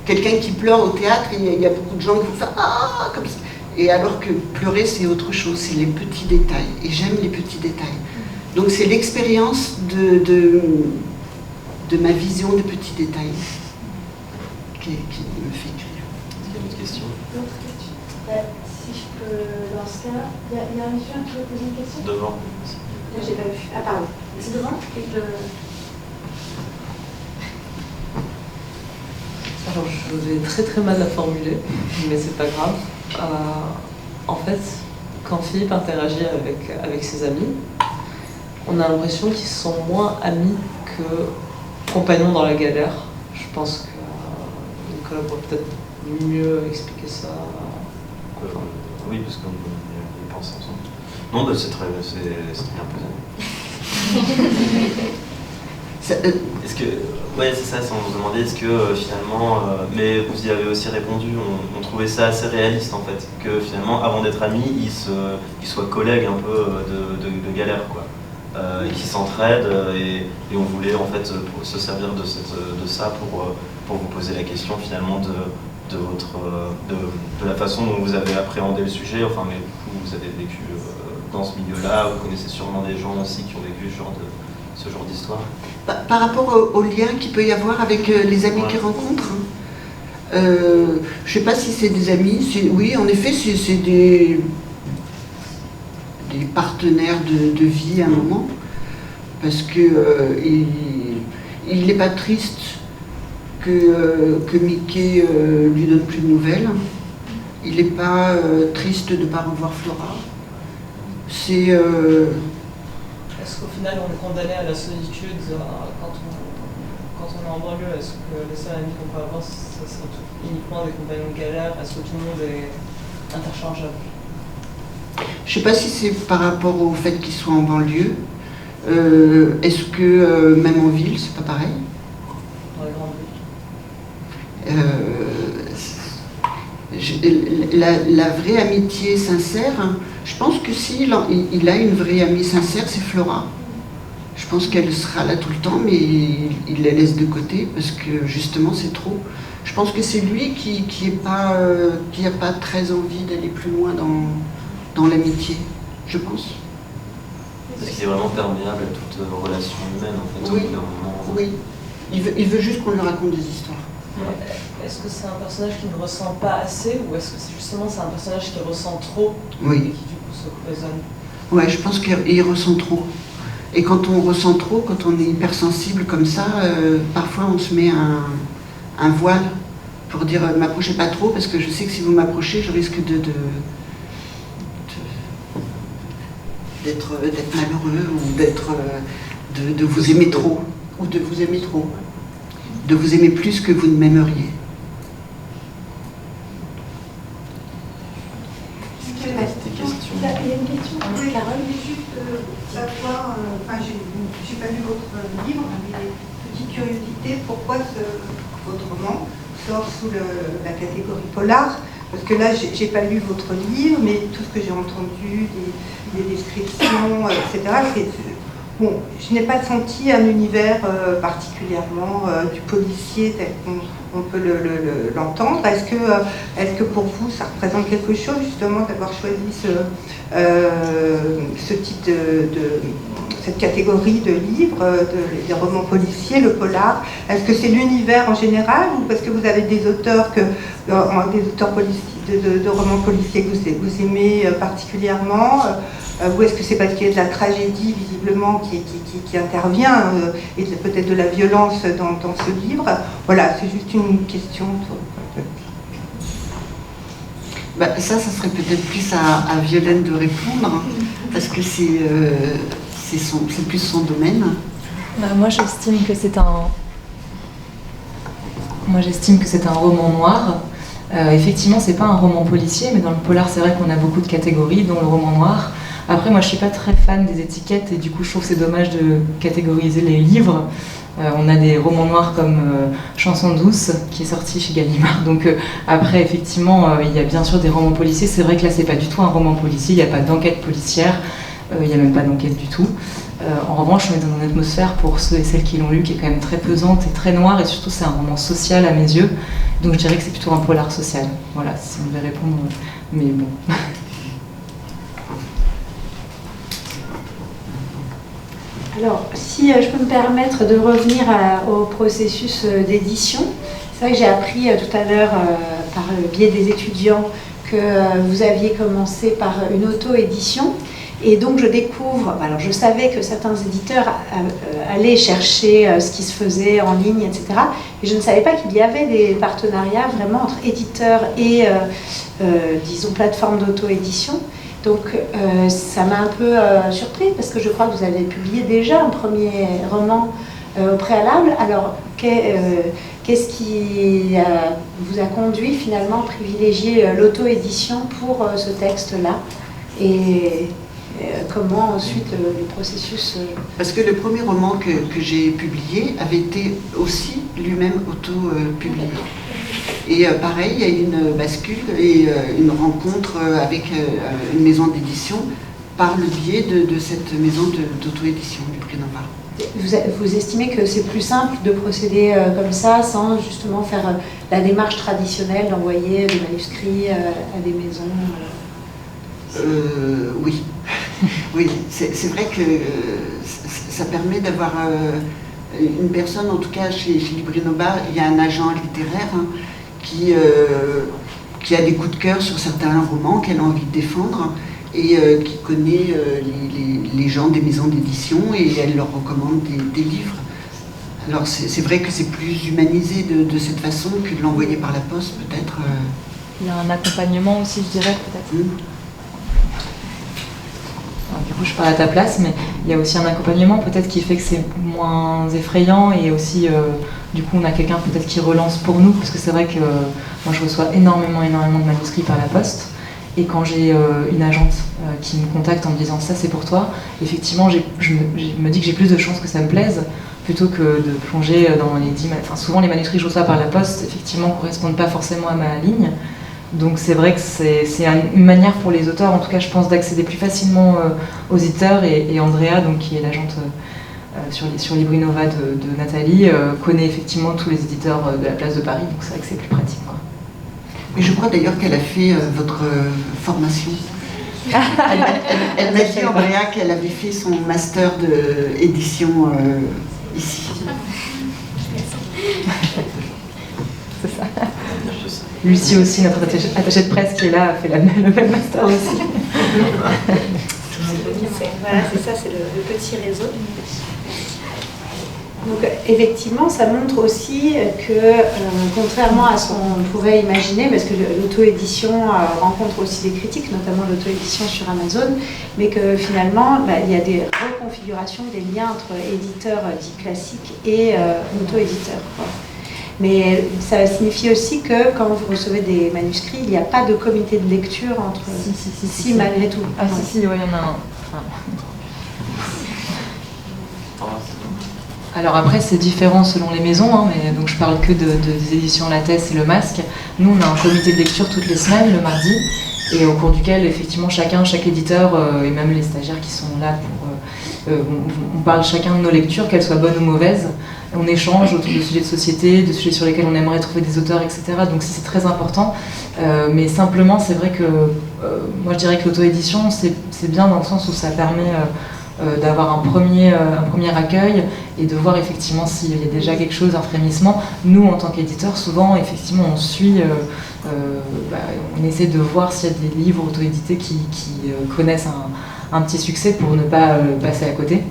Quelqu'un qui pleure au théâtre, il y a beaucoup de gens qui vont faire « Ah !» comme ça. Et alors que pleurer, c'est autre chose, c'est les petits détails. Et j'aime les petits détails. Donc c'est l'expérience de ma vision de petits détails qui me fait écrire. Est-ce qu'il y a une autre question? Si je peux, dans ce cas, il y a un monsieur qui veut poser une question? Devant. Là, j'ai pas vu. Ah, pardon. C'est devant et Alors, je vais très très mal la formuler, mais c'est pas grave. En fait, quand Philippe interagit avec ses amis, on a l'impression qu'ils sont moins amis que compagnons dans la galère. Je pense que Nicolas pourrait peut-être mieux expliquer ça. Oui, parce qu'on y pense ensemble. Non, c'est très bien posé. Est-ce que Oui, c'est ça, on se demandait est-ce que finalement, mais vous y avez aussi répondu, on trouvait ça assez réaliste en fait, que finalement, avant d'être amis, ils soient collègues un peu de galère, quoi. Et qui s'entraident, et on voulait en fait se servir de ça pour vous poser la question finalement de la façon dont vous avez appréhendé le sujet, enfin, mais vous avez vécu dans ce milieu-là, vous connaissez sûrement des gens aussi qui ont vécu ce genre d'histoire. Par rapport au lien qu'il peut y avoir avec les amis qu'ils rencontrent, je ne sais pas si c'est des amis, oui, en effet, c'est des partenaires de vie à un moment, parce que il n'est pas triste que Mickey lui donne plus de nouvelles, il n'est pas triste de ne pas revoir Flora. C'est... Est-ce qu'au final on est condamné à la solitude quand on est en banlieue? Est-ce que les seuls amis qu'on peut avoir, ça serait uniquement des compagnons de galère? Est-ce que tout le monde est interchangeable? Je ne sais pas si c'est par rapport au fait qu'ils soient en banlieue. Est-ce que même en ville, c'est pas pareil? Dans les grandes villes. La vraie amitié sincère, je pense que s'il il a une vraie amie sincère, c'est Flora. Je pense qu'elle sera là tout le temps, mais il la laisse de côté parce que justement c'est trop. Je pense que c'est lui qui a pas très envie d'aller plus loin dans l'amitié, je pense. Parce qu'il est vraiment perméable à toute relation humaine en fait. Oui, Au bout d'un moment. oui. Il veut juste qu'on lui raconte des histoires. Est-ce que c'est un personnage qui ne ressent pas assez, ou est-ce que c'est un personnage qui ressent trop Oui. et qui du coup se cloisonne? Ouais, je pense qu'il ressent trop. Et quand on ressent trop, quand on est hypersensible comme ça, parfois on se met un voile pour dire m'approchez pas trop, parce que je sais que si vous m'approchez, je risque d'être malheureux, ou de vous aimer trop, ou de vous aimer trop, de vous aimer plus que vous ne m'aimeriez. Il y a une question. Oui, Carole, je voulais juste savoir, j'ai pas lu votre livre, mais petite curiosité, pourquoi votre roman sort sous la catégorie polar? Parce que là, j'ai pas lu votre livre, mais tout ce que j'ai entendu, des descriptions, etc., bon, je n'ai pas senti un univers particulièrement du policier tel qu'on peut l'entendre. Est-ce que pour vous, ça représente quelque chose, justement, d'avoir choisi ce type cette catégorie de livres, des romans policiers, le polar? Est-ce que c'est l'univers en général, ou parce que vous avez des auteurs de romans policiers que vous aimez particulièrement, ou est-ce que c'est parce qu'il y a de la tragédie visiblement qui intervient, et peut-être de la violence dans ce livre? Voilà, c'est juste une question. Ça serait peut-être plus à Violaine de répondre, parce que c'est plus son domaine. Moi, j'estime que c'est un roman noir. Effectivement, c'est pas un roman policier, mais dans le polar, c'est vrai qu'on a beaucoup de catégories, dont le roman noir. Après, moi, je suis pas très fan des étiquettes, et du coup, je trouve que c'est dommage de catégoriser les livres. On a des romans noirs comme Chanson douce, qui est sorti chez Gallimard. Donc après, effectivement, il y a bien sûr des romans policiers. C'est vrai que là, c'est pas du tout un roman policier, il n'y a pas d'enquête policière, il n'y a même pas d'enquête du tout. En revanche, on est dans une atmosphère, pour ceux et celles qui l'ont lu, qui est quand même très pesante et très noire, et surtout, c'est un roman social à mes yeux. Donc je dirais que c'est plutôt un polar social. Voilà, si on devait répondre, mais bon. Alors, si je peux me permettre de revenir au processus d'édition, c'est vrai que j'ai appris tout à l'heure, par le biais des étudiants, que vous aviez commencé par une auto-édition. Et donc je découvre, alors je savais que certains éditeurs allaient chercher ce qui se faisait en ligne, etc. Et je ne savais pas qu'il y avait des partenariats vraiment entre éditeurs et, disons, plateformes d'auto-édition. Donc ça m'a un peu surpris, parce que je crois que vous avez publié déjà un premier roman au préalable. Alors qu'est-ce qui vous a conduit finalement à privilégier l'auto-édition pour ce texte-là? Et Comment ensuite le processus... Parce que le premier roman que j'ai publié avait été aussi lui-même auto-publié. Et pareil, il y a eu une bascule et une rencontre avec une maison d'édition par le biais de cette maison d'auto-édition du Prix Nova. Vous estimez que c'est plus simple de procéder comme ça, sans justement faire la démarche traditionnelle d'envoyer des manuscrits à des maisons Oui. Oui, c'est vrai que ça permet d'avoir une personne, en tout cas chez Libri Nova, il y a un agent littéraire qui a des coups de cœur sur certains romans qu'elle a envie de défendre et qui connaît les gens des maisons d'édition et elle leur recommande des livres. Alors c'est vrai que c'est plus humanisé de cette façon que de l'envoyer par la poste peut-être. Il y a un accompagnement aussi, je dirais, peut-être. Du coup, je parle à ta place, mais il y a aussi un accompagnement peut-être qui fait que c'est moins effrayant et aussi, du coup, on a quelqu'un peut-être qui relance pour nous, parce que c'est vrai que moi, je reçois énormément de manuscrits par la poste. Et quand j'ai une agente qui me contacte en me disant ça, c'est pour toi, effectivement, je me dis que j'ai plus de chances que ça me plaise plutôt que de plonger dans les 10 manuscrits. Enfin, souvent, les manuscrits que je reçois par la poste, effectivement, ne correspondent pas forcément à ma ligne. Donc c'est vrai que c'est une manière pour les auteurs, en tout cas je pense, d'accéder plus facilement aux éditeurs et Andrea, donc, qui est l'agente sur Libri Nova de Nathalie, connaît effectivement tous les éditeurs de la place de Paris, donc c'est vrai que c'est plus pratique, quoi. Et je crois d'ailleurs qu'elle a fait votre formation. Elle m'a dit, Andrea, qu'elle avait fait son master d'édition ici. C'est ça. Lucie aussi, notre attachée de presse qui est là, a fait le même master aussi. Voilà, c'est ça, c'est le petit réseau. Donc effectivement, ça montre aussi que, contrairement à ce qu'on pourrait imaginer, parce que l'auto-édition rencontre aussi des critiques, notamment l'auto-édition sur Amazon, mais que finalement, il y a des reconfigurations des liens entre éditeurs dits classiques et auto-éditeurs. Mais ça signifie aussi que quand vous recevez des manuscrits, il n'y a pas de comité de lecture entre... Si, malgré tout. Ah si, oui, il y en a un. Alors après, c'est différent selon les maisons, mais donc je parle que des éditions Lattès et Le Masque. Nous, on a un comité de lecture toutes les semaines, le mardi, et au cours duquel, effectivement, chaque éditeur, et même les stagiaires qui sont là on parle chacun de nos lectures, qu'elles soient bonnes ou mauvaises. On échange autour de sujets de société, de sujets sur lesquels on aimerait trouver des auteurs, etc. Donc c'est très important. Mais simplement, c'est vrai que moi je dirais que l'auto-édition, c'est bien dans le sens où ça permet d'avoir un premier accueil et de voir effectivement s'il y a déjà quelque chose, un frémissement. Nous, en tant qu'éditeurs, souvent, effectivement, on suit, on essaie de voir s'il y a des livres auto-édités qui connaissent un petit succès pour ne pas passer à côté.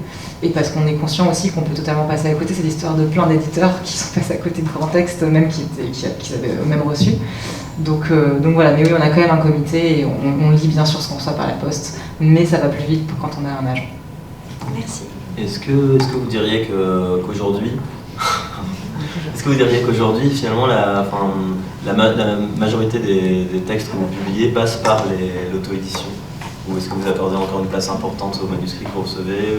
Et parce qu'on est conscient aussi qu'on peut totalement passer à côté. C'est l'histoire de plein d'éditeurs qui sont passés à côté de grands textes, même qui avaient eux-mêmes reçu. Donc voilà, mais oui, on a quand même un comité et on lit bien sûr ce qu'on reçoit par la poste, mais ça va plus vite quand on a un agent. Merci. Est-ce que vous diriez qu'aujourd'hui, finalement, la majorité des textes que vous publiez passent par l'auto-édition? Ou est-ce que vous accordez encore une place importante aux manuscrits que vous recevez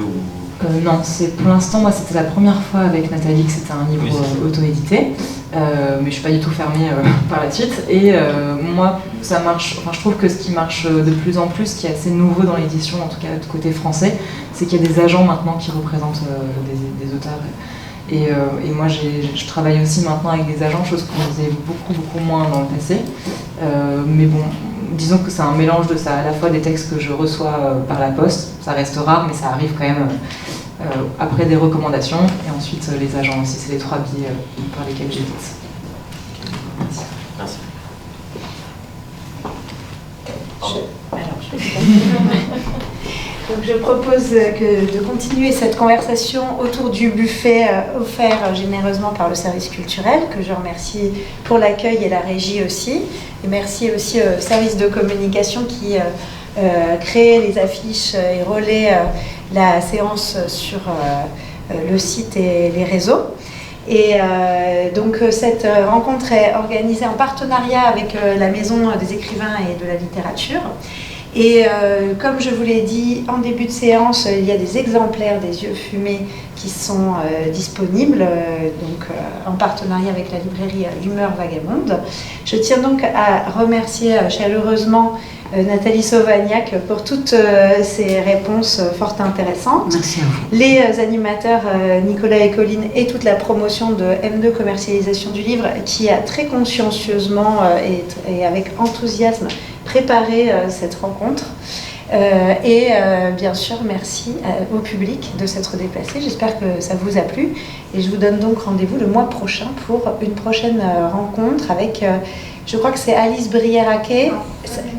Non, pour l'instant, moi, c'était la première fois avec Nathalie que c'était un livre auto-édité, mais je ne suis pas du tout fermée par la suite. Et moi, ça marche. Enfin, je trouve que ce qui marche de plus en plus, qui est assez nouveau dans l'édition, en tout cas du côté français, c'est qu'il y a des agents maintenant qui représentent des auteurs. Et moi, je travaille aussi maintenant avec des agents, chose qu'on faisait beaucoup moins dans le passé. Mais bon, disons que c'est un mélange de ça, à la fois des textes que je reçois par la poste, ça reste rare, mais ça arrive quand même après des recommandations, et ensuite les agents aussi, c'est les 3 biais par lesquels j'édite. Merci. Donc je propose de continuer cette conversation autour du buffet offert généreusement par le service culturel, que je remercie pour l'accueil et la régie aussi. Et merci aussi au service de communication qui crée les affiches et relaie la séance sur le site et les réseaux. Et donc cette rencontre est organisée en partenariat avec la Maison des écrivains et de la littérature. Et comme je vous l'ai dit en début de séance, il y a des exemplaires des Yeux fumés qui sont disponibles, donc en partenariat avec la librairie L'Humeur Vagabonde. Je tiens donc à remercier chaleureusement Nathalie Sauvagnac pour toutes ces réponses fort intéressantes. Merci à vous. Les animateurs Nicolas et Colline et toute la promotion de M2 Commercialisation du Livre qui a très consciencieusement et avec enthousiasme préparé cette rencontre. Et bien sûr, merci au public de s'être déplacé. J'espère que ça vous a plu. Et je vous donne donc rendez-vous le mois prochain pour une prochaine rencontre avec, je crois que c'est Alice Brière-Aquet.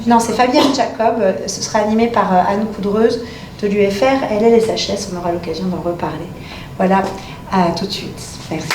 Non, c'est Fabienne Jacob. Ce sera animé par Anne Coudreuse de l'UFR. Elle est SHS. On aura l'occasion d'en reparler. Voilà, à tout de suite. Merci.